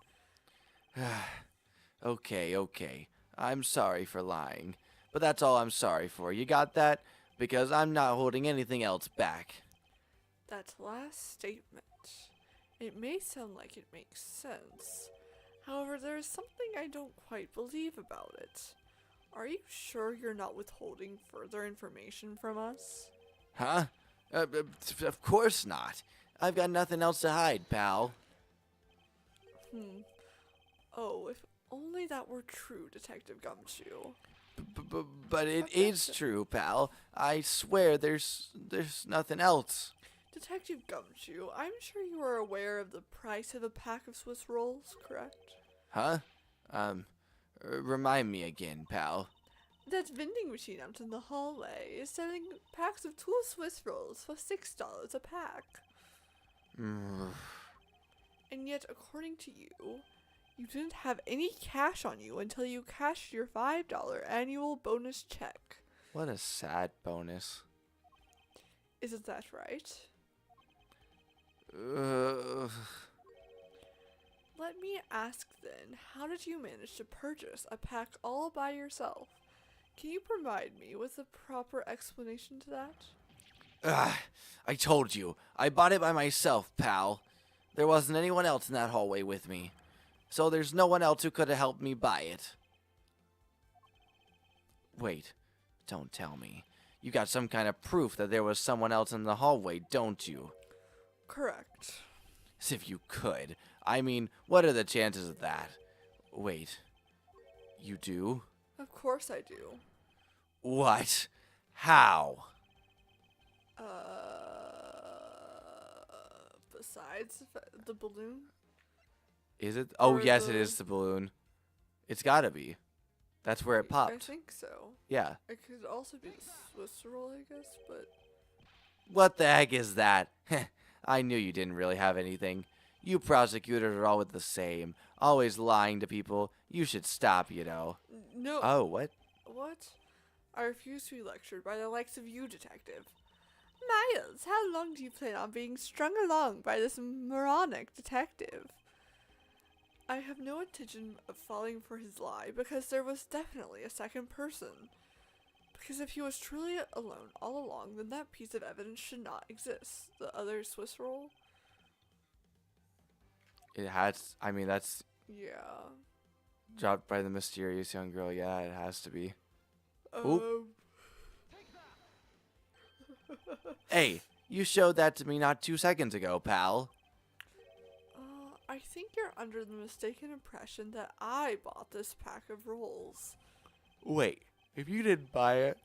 Okay. I'm sorry for lying, but that's all I'm sorry for. You got that? Because I'm not holding anything else back. That last statement. It may sound like it makes sense. However, there is something I don't quite believe about it. Are you sure you're not withholding further information from us? Huh? Of course not. I've got nothing else to hide, pal. Oh, if only that were true, Detective Gumshoe. But it is true, pal. I swear there's nothing else. Detective Gumshoe, I'm sure you are aware of the price of a pack of Swiss rolls, correct? Huh? Remind me again, pal. That vending machine out in the hallway is selling packs of 2 Swiss rolls for $6 a pack. And yet, according to you, you didn't have any cash on you until you cashed your $5 annual bonus check. What a sad bonus. Isn't that right? Let me ask then, how did you manage to purchase a pack all by yourself? Can you provide me with a proper explanation to that? I told you. I bought it by myself, pal. There wasn't anyone else in that hallway with me. So there's no one else who could have helped me buy it. Wait, don't tell me. You got some kind of proof that there was someone else in the hallway, don't you? Correct. As if you could. I mean, what are the chances of that? Wait, you do? Of course I do. What? How? Besides the balloon? Is it? Oh, Or yes, it the- is the balloon. It's gotta be. That's where it I popped. think so. Yeah. It could also be the Swiss roll, I guess, but What the heck is that? I knew you didn't really have anything. You prosecutors are always the same. Always lying to people. You should stop, you know. no. Oh, what? What? I refuse to be lectured by the likes of you, Detective. Miles, how long do you plan on being strung along by this moronic detective? I have no intention of falling for his lie because there was definitely a second person. Because if he was truly alone all along, then that piece of evidence should not exist. The other Swiss roll? It has. I mean, that's Yeah. dropped by the mysterious young girl. Yeah, it has to be. Oop. Hey, you showed that to me not 2 seconds ago, pal. I think you're under the mistaken impression that I bought this pack of rolls. Wait, if you didn't buy it,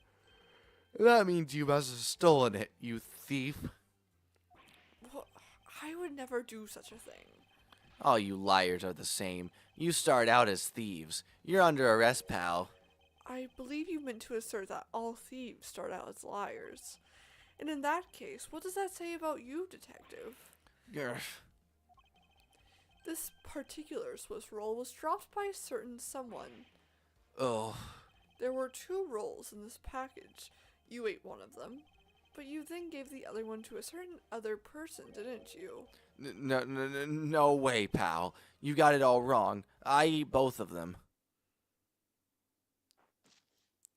that means you must have stolen it, you thief. Well, I would never do such a thing. All you liars are the same. You start out as thieves. You're under arrest, pal. I believe you meant to assert that all thieves start out as liars. And in that case, what does that say about you, Detective? Grr. This particular Swiss roll was dropped by a certain someone. Oh, There were 2 rolls in this package. You ate one of them, but you then gave the other one to a certain other person, didn't you? no way, pal. You got it all wrong. I eat both of them.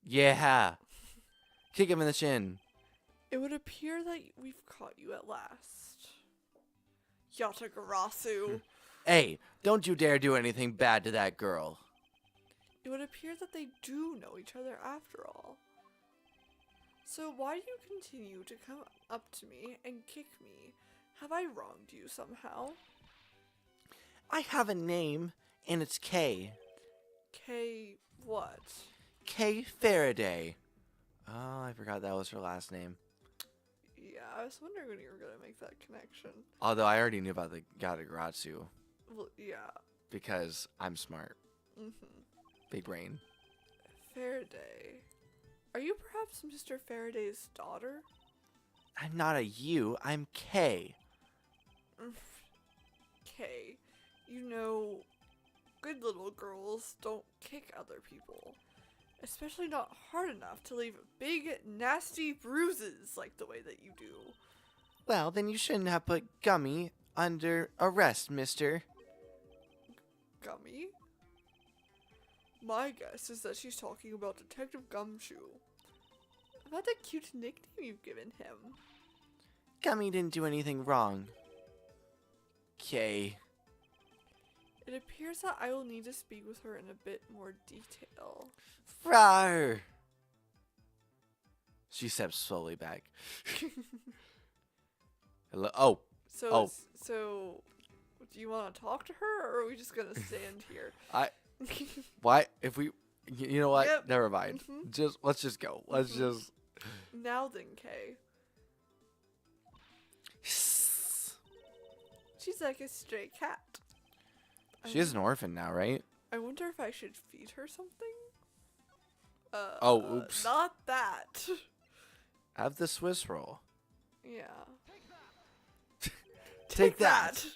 Yeah. Kick him in the chin. It would appear that we've caught you at last. Yatagarasu. Hey, don't you dare do anything bad to that girl. It would appear that they do know each other after all. So why do you continue to come up to me and kick me? Have I wronged you somehow? I have a name, and it's Kay. K what? Kay Faraday. Oh, I forgot that was her last name. Yeah, I was wondering when you were gonna make that connection. Although I already knew about the Gatagaratsu. Yeah. Because I'm smart. Mm-hmm. Big brain. Faraday. Are you perhaps Mr. Faraday's daughter? I'm not a you. I'm K. Kay, you know, good little girls don't kick other people. Especially not hard enough to leave big, nasty bruises like the way that you do. Well, then you shouldn't have put Gummy under arrest, mister. Gummy? My guess is that she's talking about Detective Gumshoe. About the cute nickname you've given him. Gummy didn't do anything wrong. K. It appears that I will need to speak with her in a bit more detail. Rawr! She steps slowly back. Hello? Oh. So, so, do you want to talk to her, or are we just gonna stand here? Why? If we, you know what? Yep. Never mind. Mm-hmm. Let's just go. Let's just. Now then, Kay. She's like a stray cat. She is an orphan now, right? I wonder if I should feed her something? Oh, oops. Not that. Have the Swiss roll. Yeah. Take that.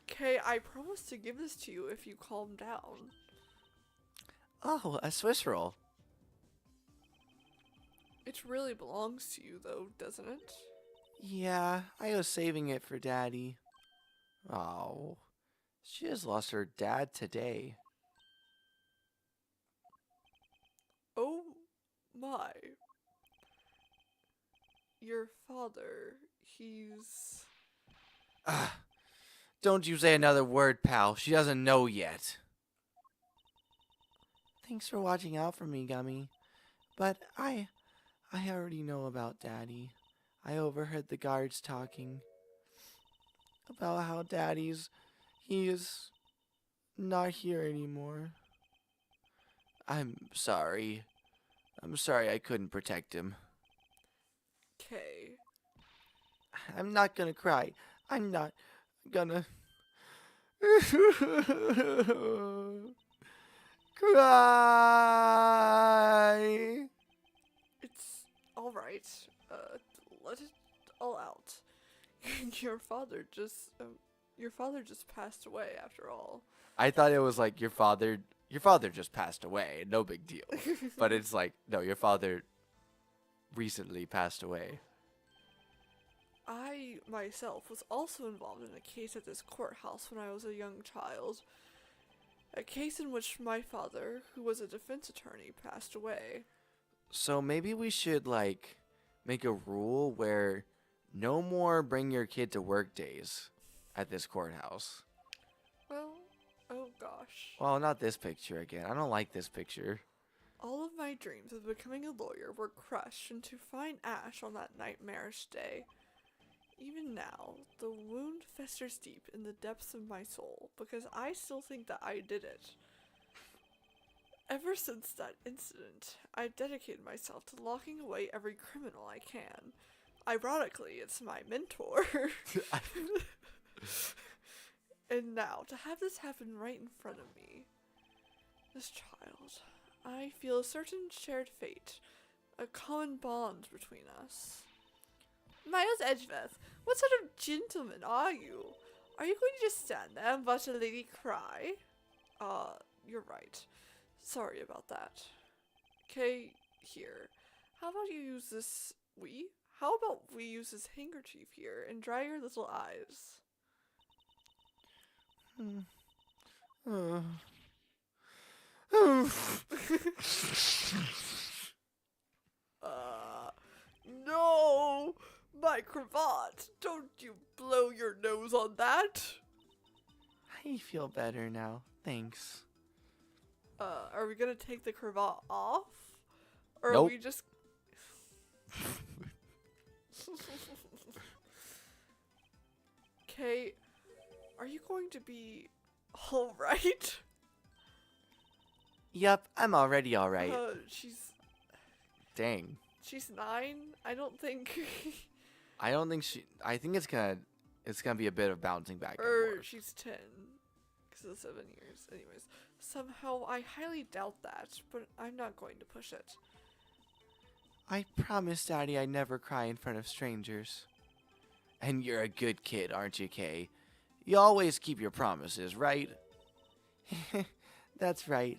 Kay, I promise to give this to you if you calm down. Oh, a Swiss roll. It really belongs to you, though, doesn't it? Yeah, I was saving it for Daddy. Oh, she has lost her dad today. Oh my. Your father, he's... Don't you say another word, pal. She doesn't know yet. Thanks for watching out for me, Gummy. But I already know about Daddy. I overheard the guards talking about how he is not here anymore. I'm sorry. I'm sorry I couldn't protect him. Kay. I'm not gonna cry. I'm not gonna cry. It's alright. Let it all out. Your father just passed away after all. I thought it was like your father just passed away. No big deal. But it's like, no, your father recently passed away. I, myself, was also involved in a case at this courthouse when I was a young child. A case in which my father, who was a defense attorney, passed away. So maybe we should, like, make a rule where no more bring your kid to work days at this courthouse. Well, oh gosh. Well, not this picture again. I don't like this picture. All of my dreams of becoming a lawyer were crushed into fine ash on that nightmarish day. Even now, the wound festers deep in the depths of my soul, because I still think that I did it. Ever since that incident, I've dedicated myself to locking away every criminal I can. Ironically, it's my mentor. And now, to have this happen right in front of me. This child. I feel a certain shared fate. A common bond between us. Miles Edgeworth, what sort of gentleman are you? Are you going to just stand there and watch a lady cry? You're right. Sorry about that. Okay, here. How about you use this... How about we use this handkerchief here and dry your little eyes? No! My cravat! Don't you blow your nose on that! I feel better now. Thanks. Are we gonna take the cravat off? Or Nope. are we just... Okay, are you going to be alright? Yep, I'm already alright. She's Dang. 9? I don't think... I think it's gonna be a bit of bouncing back and Or forth. she's 10. 6 of the 7 years. Anyways, somehow I highly doubt that, but I'm not going to push it. I promised Daddy I'd never cry in front of strangers. And you're a good kid, aren't you, Kay? You always keep your promises, right? That's right.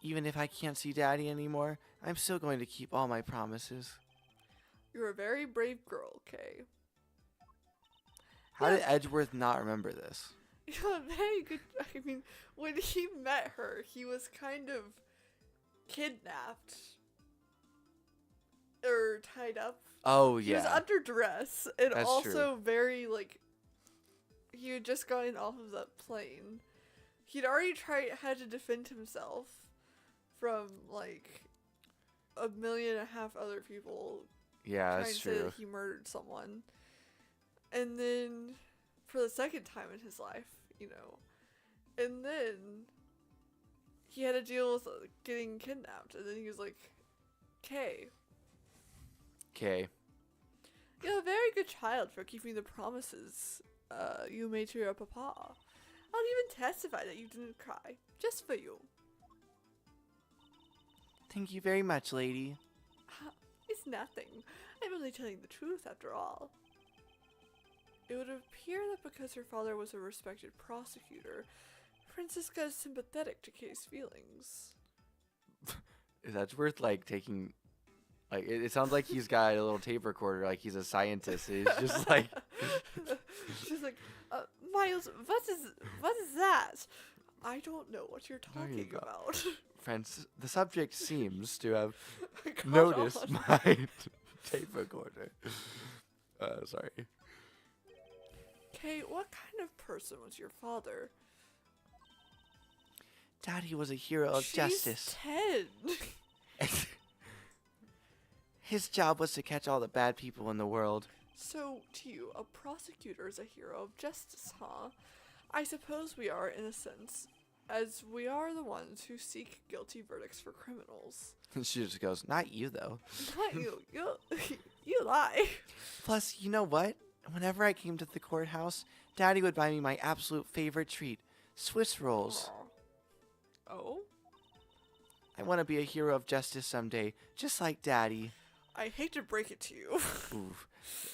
Even if I can't see Daddy anymore, I'm still going to keep all my promises. You're a very brave girl, Kay. How did Edgeworth not remember this? You're very good. I mean, when he met her, he was kind of kidnapped. Or tied up. Oh, He yeah. was under duress. And That's also very, like, he had just gotten off of that plane. He'd already had to defend himself from, like, 1.5 million other people Yeah, trying that's to say true. that he murdered someone. And then, for the second time in his life, you know. And then, he had to deal with getting kidnapped. And then he was like, Kay, Okay. you're a very good child for keeping the promises you made to your papa. I'll even testify that you didn't cry, just for you. Thank you very much, lady. It's nothing. I'm only telling the truth after all. It would appear that because her father was a respected prosecutor, Franziska is sympathetic to Kay's feelings. That's worth, like, taking... Like, it sounds like he's got a little tape recorder, like he's a scientist. He's just like... She's like, Miles, what is that? I don't know what you're There you talking go. about. Friends, the subject seems to have Come noticed on. my tape recorder. Sorry. Kay, what kind of person was your father? Daddy was a hero of She's justice. 10. His job was to catch all the bad people in the world. So, to you, a prosecutor is a hero of justice, huh? I suppose we are, in a sense, as we are the ones who seek guilty verdicts for criminals. She just goes, not you, though. Not you. You lie. Plus, you know what? Whenever I came to the courthouse, Daddy would buy me my absolute favorite treat, Swiss rolls. Aw. Oh? I want to be a hero of justice someday, just like Daddy. I hate to break it to you. Oof.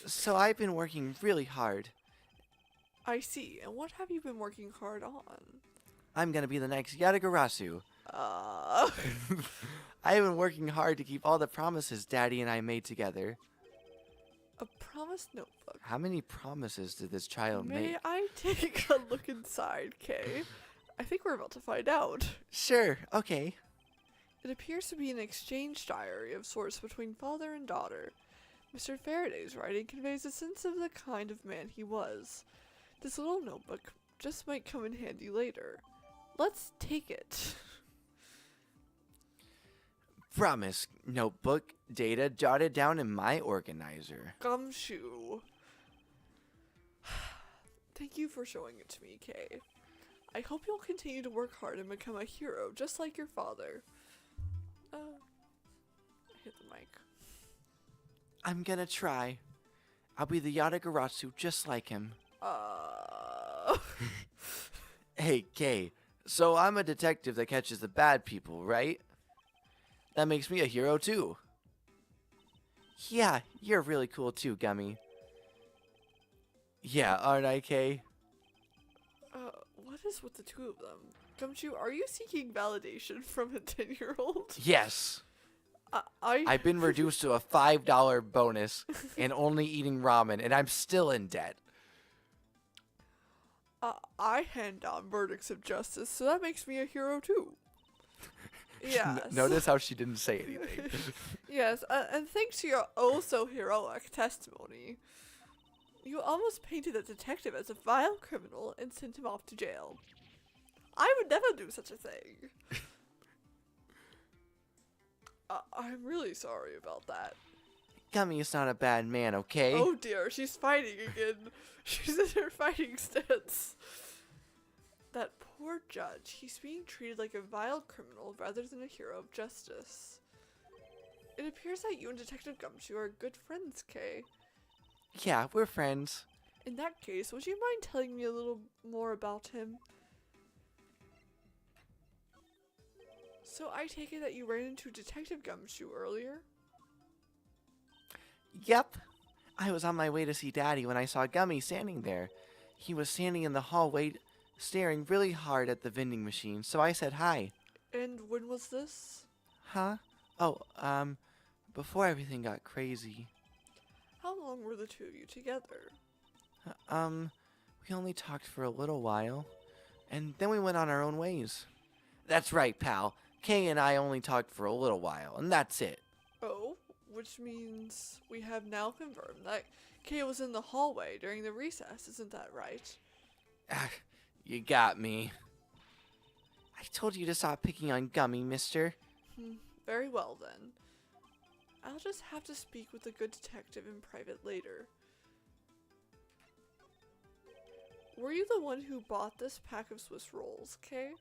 So I've been working really hard. I see. And what have you been working hard on? I'm gonna be the next Yatagarasu. Uh, I've been working hard to keep all the promises Daddy and I made together. a promise notebook. How many promises did this child May make? I take a look inside, Kay? I think we're about to find out. Sure, okay. It appears to be an exchange diary of sorts between father and daughter. Mr. Faraday's writing conveys a sense of the kind of man he was. This little notebook just might come in handy later. Let's take it. Promise notebook data jotted down in my organizer. Gumshoe. Thank you for showing it to me, Kay. I hope you'll continue to work hard and become a hero, just like your father. I hit the mic. I'm gonna try. I'll be the Yatagarasu just like him. Hey, Kay. So I'm a detective that catches the bad people, right? That makes me a hero too. Yeah, you're really cool too, Gummy. Yeah, aren't I, Kay? What is with the two of them? Gumshoe, are you seeking validation from a 10-year-old? Yes. I I've been reduced to a $5 bonus and only eating ramen, and I'm still in debt. I hand down verdicts of justice, so that makes me a hero too. Yes. Notice how she didn't say anything. Yes, and thanks to your oh-so-heroic testimony, you almost painted the detective as a vile criminal and sent him off to jail. I would never do such a thing. I'm really sorry about that. Gummy is not a bad man, okay? Oh dear, she's fighting again. She's in her fighting stance. That poor judge, he's being treated like a vile criminal rather than a hero of justice. It appears that you and Detective Gumshoe are good friends, Kay. Yeah, we're friends. In that case, would you mind telling me a little more about him? So I take it that you ran into Detective Gumshoe earlier? Yep. I was on my way to see Daddy when I saw Gummy standing there. He was standing in the hallway, staring really hard at the vending machine, so I said hi. And when was this? Huh? Oh, before everything got crazy. How long were the two of you together? We only talked for a little while, and then we went on our own ways. That's right, pal. Kay and I only talked for a little while, and that's it. Oh, which means we have now confirmed that Kay was in the hallway during the recess, isn't that right? Ah, you got me. I told you to stop picking on Gummy, mister. Very well then. I'll just have to speak with the good detective in private later. Were you the one who bought this pack of Swiss rolls, Kay?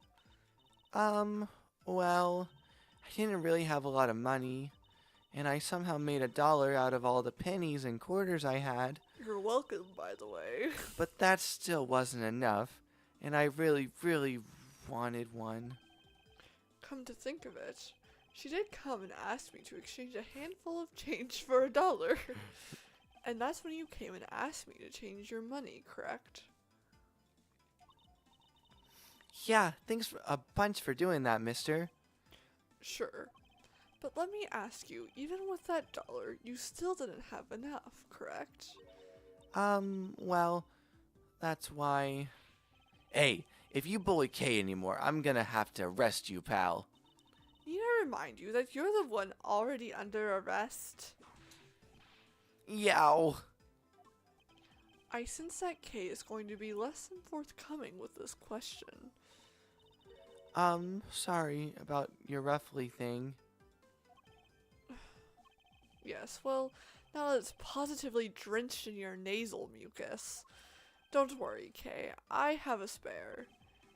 Well, I didn't really have a lot of money, and I somehow made $1 out of all the pennies and quarters I had. You're welcome, by the way. But that still wasn't enough, and I really, really wanted one. Come to think of it, she did come and ask me to exchange a handful of change for $1. And that's when you came and asked me to change your money, correct? Yeah, thanks a bunch for doing that, mister. Sure. But let me ask you, even with that $1, you still didn't have enough, correct? Well, that's why... Hey, if you bully Kay anymore, I'm gonna have to arrest you, pal. Need I remind you that you're the one already under arrest? Yow. I sense that Kay is going to be less than forthcoming with this question. Sorry about your roughly thing. Yes, well, now that it's positively drenched in your nasal mucus. Don't worry, Kay, I have a spare.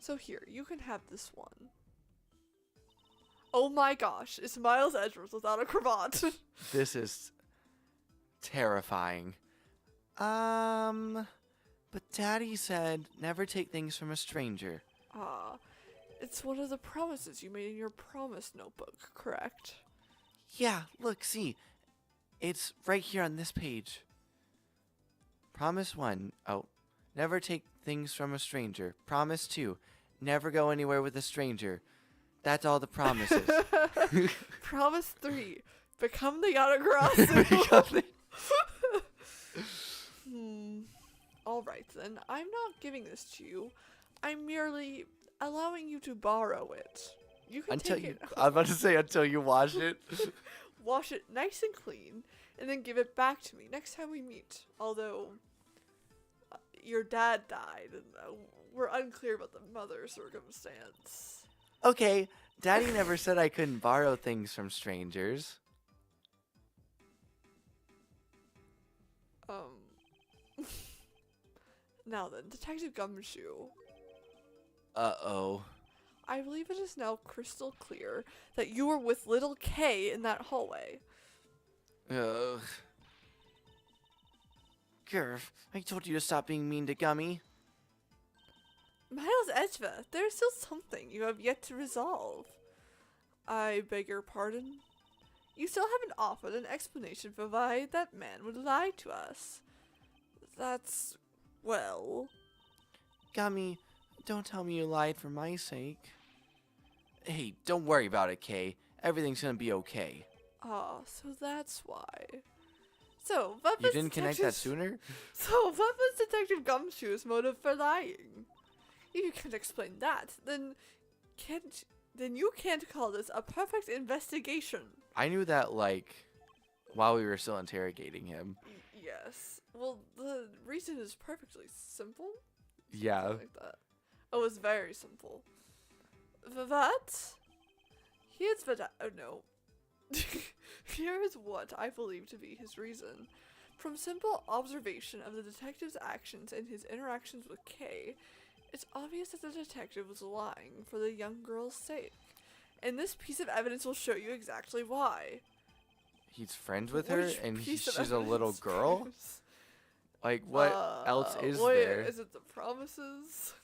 So here, you can have this one. Oh my gosh, it's Miles Edgeworth without a cravat. This is terrifying. But Daddy said never take things from a stranger. Ah, it's one of the promises you made in your promise notebook, correct? Yeah, look, see. It's right here on this page. Promise 1. Oh, never take things from a stranger. Promise 2. Never go anywhere with a stranger. That's all the promises. Promise 3. Become the Yatagarasu. Alright then, I'm not giving this to you. I'm merely allowing you to borrow it. You can take it. I'm about to say until you wash it. Wash it nice and clean, and then give it back to me next time we meet. Although, your dad died, and we're unclear about the mother circumstance. Okay, Daddy never said I couldn't borrow things from strangers. Now then, Detective Gumshoe. Uh-oh. I believe it is now crystal clear that you were with little Kay in that hallway. Ugh. Grr, I told you to stop being mean to Gummy. Miles Edgeworth, there is still something you have yet to resolve. I beg your pardon? You still haven't offered an explanation for why that man would lie to us. That's, well... Gummy, don't tell me you lied for my sake. Hey, don't worry about it, Kay. Everything's gonna be okay. Ah, so that's why. So, what You was didn't connect that sooner? So, what was Detective Gumshoe's motive for lying? If you can't explain that, then you can't call this a perfect investigation. I knew that, like, while we were still interrogating him. Yes. Well, the reason is perfectly simple. Yeah. Something like that. Oh, it's very simple. That? Here's what oh no. Here is what I believe to be his reason. From simple observation of the detective's actions and his interactions with Kay, it's obvious that the detective was lying for the young girl's sake. And this piece of evidence will show you exactly why. He's friends with her, Which and piece of she's a little evidence girl? proves- Like, what else is wait, there? is it the promises?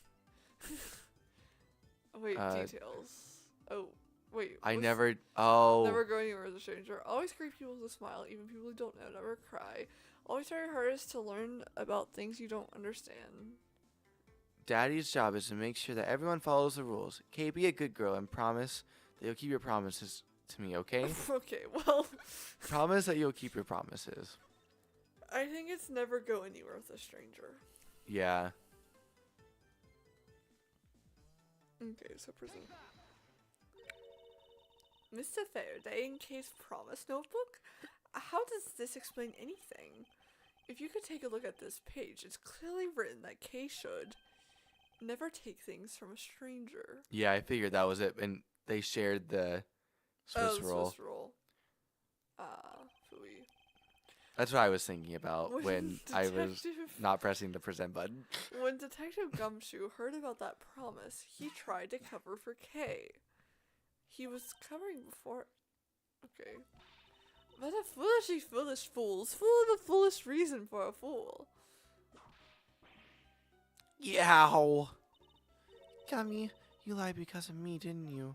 Wait, details. Oh, wait. I what's- never. Oh. Never go anywhere as a stranger. Always greet people with a smile, even people who don't know. Never cry. Always try your hardest to learn about things you don't understand. Daddy's job is to make sure that everyone follows the rules. Okay, be a good girl and promise that you'll keep your promises to me, okay? Okay, well, Promise that you'll keep your promises. I think it's never go anywhere with a stranger. Yeah. Okay, so prison. Mr. Faraday in case promise notebook? How does this explain anything? If you could take a look at this page, it's clearly written that Kay should never take things from a stranger. Yeah, I figured that was it. And they shared the Swiss roll. Swiss roll. Phooey. That's what I was thinking about when I was not pressing the present button. When Detective Gumshoe heard about that promise, he tried to cover for Kay. He was covering before. Okay. What a foolish fools. Full of a foolish reason for a fool. Yow. Gummy, you lied because of me, didn't you?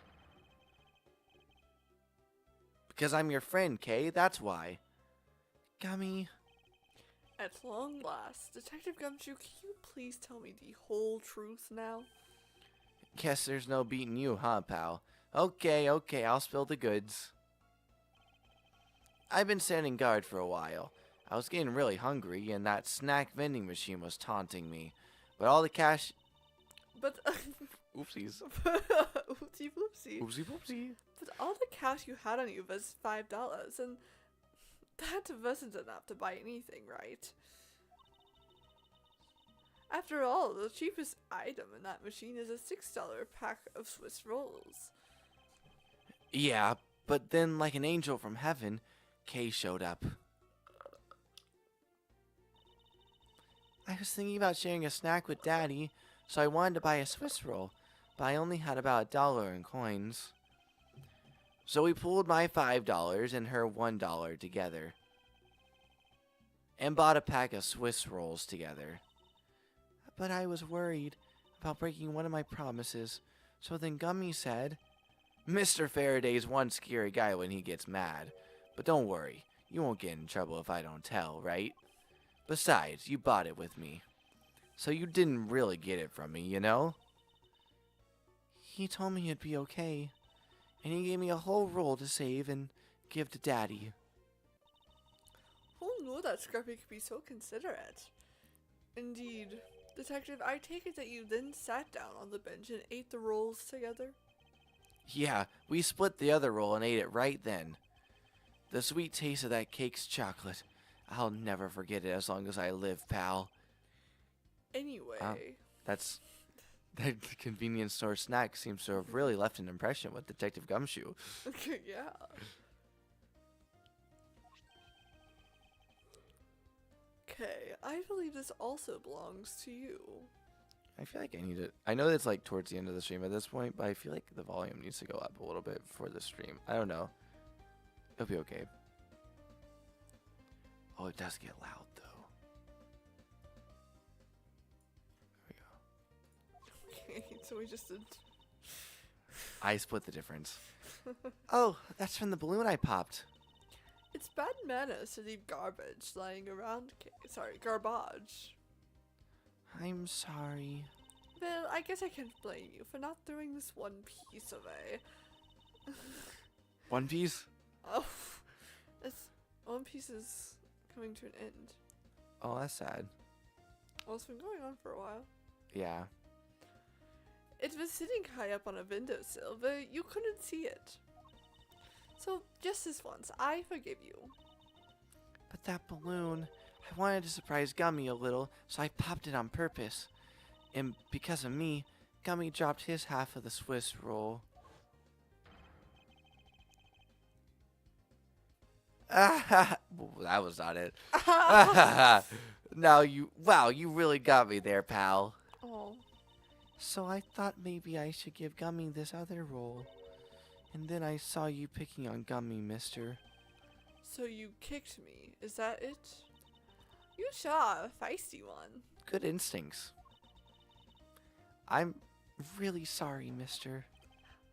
Because I'm your friend, Kay, that's why. Gummy. At long last, Detective Gumshoe, can you please tell me the whole truth now? Guess there's no beating you, huh, pal? Okay, I'll spill the goods. I've been standing guard for a while. I was getting really hungry, and that snack vending machine was taunting me. But all the cash... But... Oopsies. Oopsie poopsie. Oopsie poopsie. But all the cash you had on you was $5, and that wasn't enough to buy anything, right? After all, the cheapest item in that machine is a $6 pack of Swiss rolls. Yeah, but then, like an angel from heaven, Kay showed up. I was thinking about sharing a snack with Daddy, so I wanted to buy a Swiss roll, but I only had about $1 in coins. So we pooled my $5 and her $1 together, and bought a pack of Swiss rolls together. But I was worried about breaking one of my promises, so then Gummy said, Mr. Faraday's one scary guy when he gets mad, but don't worry, you won't get in trouble if I don't tell, right? Besides, you bought it with me, so you didn't really get it from me, you know? He told me it'd be okay, and he gave me a whole roll to save and give to Daddy. Who knew that Scruffy could be so considerate? Indeed. Detective, I take it that you then sat down on the bench and ate the rolls together? Yeah, we split the other roll and ate it right then. The sweet taste of that cake's chocolate. I'll never forget it as long as I live, pal. Anyway. That convenience store snack seems to have really left an impression with Detective Gumshoe. Yeah. Okay, I believe this also belongs to you. I feel like I need it. I know it's like towards the end of the stream at this point, but I feel like the volume needs to go up a little bit for the stream. I don't know. It'll be okay. Oh, it does get loud though. There we go. Okay, so we just did. I split the difference. Oh, that's from the balloon I popped. It's bad manners to leave garbage lying around. Garbage. I'm sorry. Well, I guess I can't blame you for not throwing this one piece away. One Piece? Oh, One Piece is coming to an end. Oh, that's sad. Well, it's been going on for a while. Yeah. It was sitting high up on a windowsill, but you couldn't see it. So, just this once, I forgive you. But that balloon, I wanted to surprise Gummy a little, so I popped it on purpose. And because of me, Gummy dropped his half of the Swiss roll. Ah, that was not it. Now you really got me there, pal. Oh. So I thought maybe I should give Gummy this other roll. And then I saw you picking on Gummy, mister. So you kicked me, is that it? You sure are a feisty one. Good instincts. I'm really sorry, mister.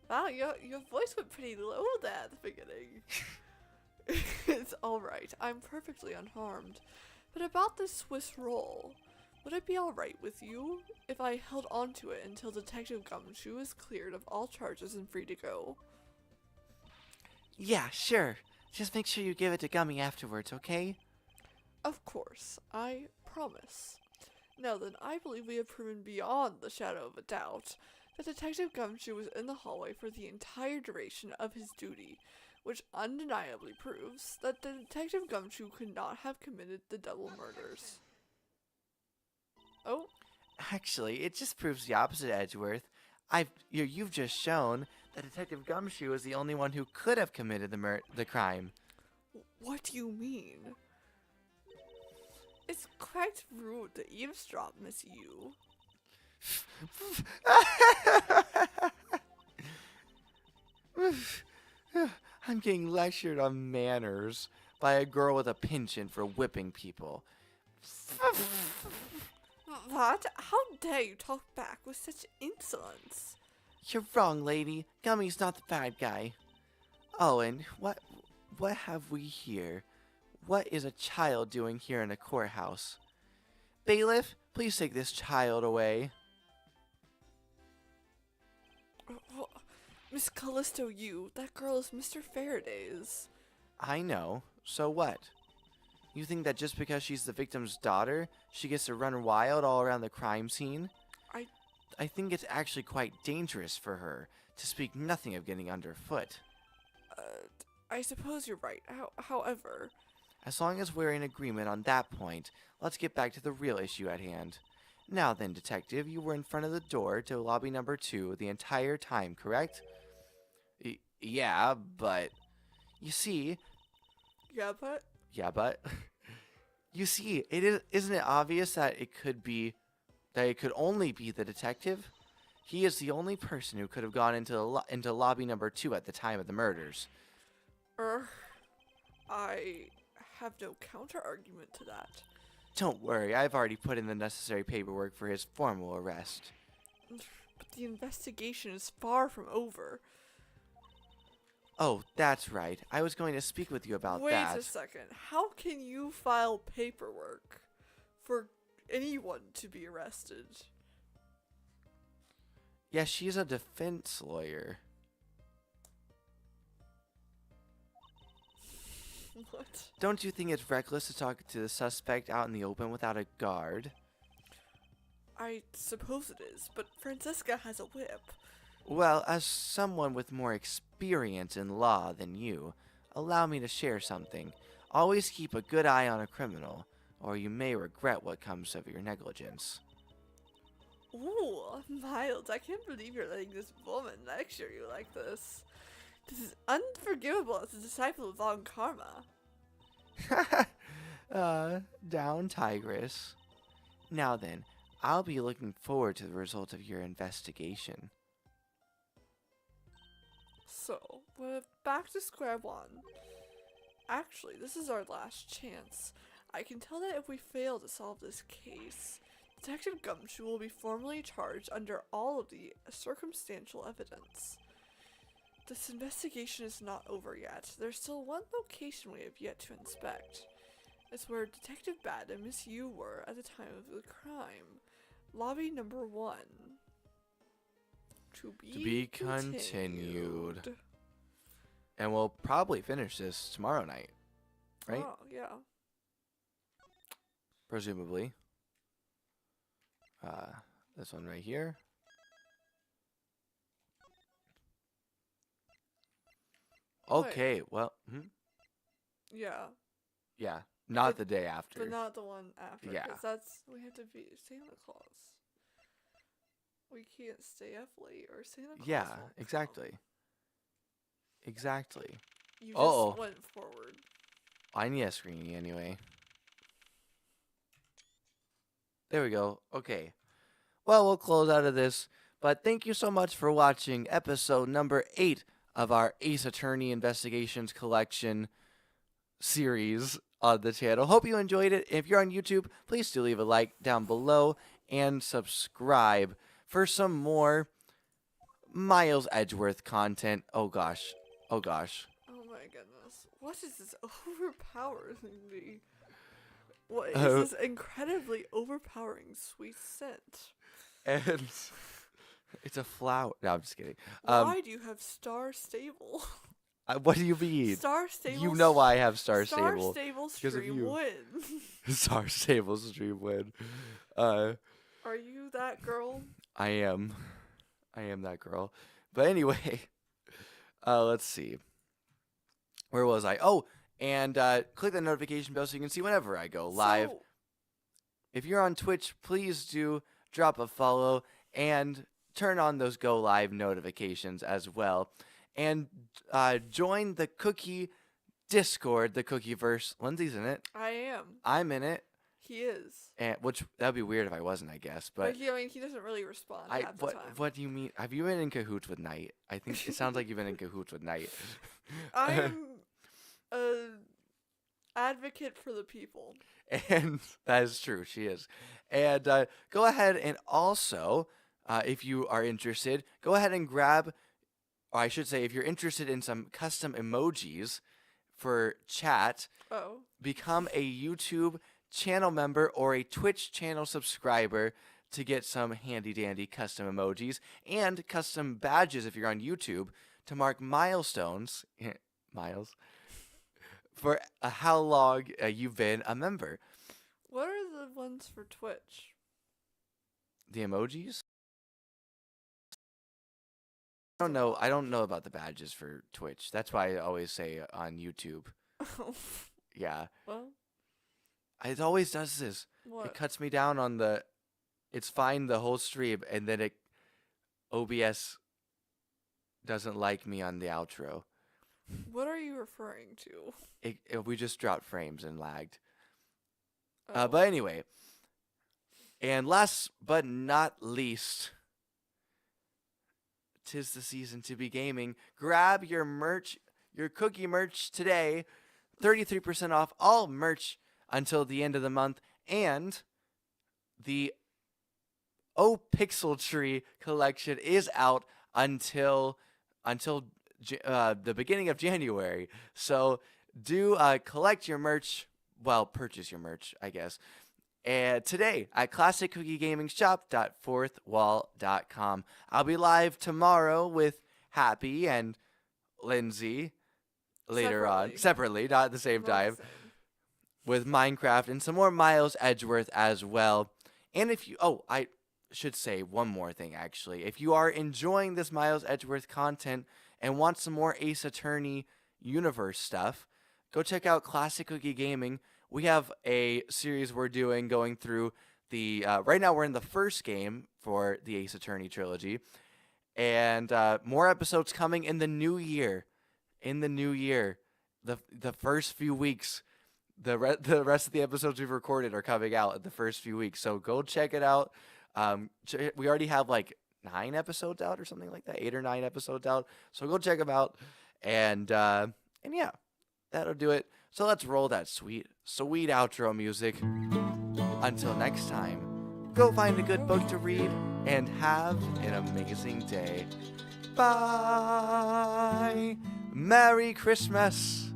Wow, your voice went pretty low there at the beginning. It's alright, I'm perfectly unharmed. But about this Swiss roll, would it be alright with you if I held on to it until Detective Gumshoe is cleared of all charges and free to go? Yeah, sure. Just make sure you give it to Gummy afterwards, okay? Of course, I promise. Now then, I believe we have proven beyond the shadow of a doubt that Detective Gumshoe was in the hallway for the entire duration of his duty, which undeniably proves that the Detective Gumshoe could not have committed the double murders. Oh, Actually, it just proves the opposite, Edgeworth. You've just shown that Detective Gumshoe is the only one who could have committed the crime. what do you mean? It's quite rude to eavesdrop, Miss Yu. I'm getting lectured on manners by a girl with a penchant for whipping people. What? How dare you talk back with such insolence? You're wrong, lady. Gummy's not the bad guy. Oh, and what have we here? What is a child doing here in a courthouse? Bailiff, please take this child away. Miss Callisto Yu, that girl is Mr. Faraday's. I know. So what? You think that just because she's the victim's daughter, she gets to run wild all around the crime scene? I think it's actually quite dangerous for her, to speak nothing of getting underfoot. I suppose you're right. However... As long as we're in agreement on that point, let's get back to the real issue at hand. Now then, Detective, you were in front of the door to lobby number 2 the entire time, correct? Yeah, but... You see... Yeah, but... Yeah, but... You see, isn't it obvious that it could only be the detective? He is the only person who could have gone into lobby number 2 at the time of the murders. I have no counter-argument to that. Don't worry, I've already put in the necessary paperwork for his formal arrest. But the investigation is far from over. Oh, that's right. I was going to speak with you about that. Wait a second. How can you file paperwork for anyone to be arrested? Yeah, she's a defense lawyer. What? Don't you think it's reckless to talk to the suspect out in the open without a guard? I suppose it is, but Franziska has a whip. Well, as someone with more experience in law than you, allow me to share something. Always keep a good eye on a criminal, or you may regret what comes of your negligence. Ooh, Miles, I can't believe you're letting this woman lecture you like this. This is unforgivable as a disciple of Von Karma. Down, Tigress. Now then, I'll be looking forward to the result of your investigation. So, we're back to square one. Actually, this is our last chance. I can tell that if we fail to solve this case, Detective Gumshoe will be formally charged under all of the circumstantial evidence. This investigation is not over yet. There's still one location we have yet to inspect. It's where Detective Bad and Miss Yu were at the time of the crime. Lobby number 1. To be continued. And we'll probably finish this tomorrow night, right? Oh, yeah. Presumably. This one right here. Okay, well, Yeah. yeah, not But- the day after. But not the one after. Yeah. Because we have to be Santa Claus. We can't stay up late or Santa Claus. Yeah, won't exactly. come. Exactly. You Uh-oh. just went forward. I need a screening anyway. There we go. Okay. Well, we'll close out of this. But thank you so much for watching episode number 8 of our Ace Attorney Investigations Collection series on the channel. Hope you enjoyed it. If you're on YouTube, please do leave a like down below and subscribe for some more Miles Edgeworth content. Oh gosh. Oh gosh. Oh my goodness. What is this overpowering me? What is this incredibly overpowering sweet scent? And it's a flower. No, I'm just kidding. Why do you have Star Stable? What do you mean? Star Stable. You know why I have Star Star Stable. Stable because of stream you. win. Star Stable stream win. Are you that girl? I am that girl. But anyway, let's see. Where was I? Oh, and click the notification bell so you can see whenever I go live. So, If you're on Twitch, please do drop a follow and turn on those go live notifications as well. And join the Cookie Discord, the Cookieverse. Lindsay's in it. I am. I'm in it. He is. And which that'd be weird if I wasn't, I guess. But I mean, he doesn't really respond half the time. what do you mean? Have you been in cahoots with Knight? I think it sounds like you've been in cahoots with Knight. I'm a advocate for the people. And that is true. She is. And go ahead and also, if you are interested, go ahead and grab, or I should say, if you're interested in some custom emojis for chat, become a YouTube channel member or a Twitch channel subscriber to get some handy dandy custom emojis and custom badges if you're on YouTube to mark milestones, Miles, for how long you've been a member. What are the ones for Twitch? The emojis? I don't know about the badges for Twitch. That's why I always say on YouTube. Yeah. Well, It always does this. what? It cuts me down on the. It's fine the whole stream, and then OBS doesn't like me on the outro. What are you referring to? We just dropped frames and lagged. Oh. But anyway, and last but not least, 'tis the season to be gaming. Grab your merch, your cookie merch today. 33% off all merch until the end of the month, and the Pixel Tree collection is out until the beginning of January. So do collect your merch. Well, purchase your merch, I guess. And today at classiccookiegamingshop.fourthwall.com. I'll be live tomorrow with Happy and Lindsay later on. Separately, not at the same time. With Minecraft and some more Miles Edgeworth as well. And if you... Oh, I should say one more thing, actually. If you are enjoying this Miles Edgeworth content and want some more Ace Attorney universe stuff, go check out Classic Cookie Gaming. We have a series we're doing going through the... right now we're in the first game for the Ace Attorney trilogy. And more episodes coming in the new year. In the new year. The first few weeks. The rest of the episodes we've recorded are coming out in the first few weeks. So go check it out. We already have like 9 episodes out or something like that. 8 or 9 episodes out. So go check them out. And yeah, that'll do it. So let's roll that sweet outro music. Until next time, go find a good book to read and have an amazing day. Bye. Merry Christmas.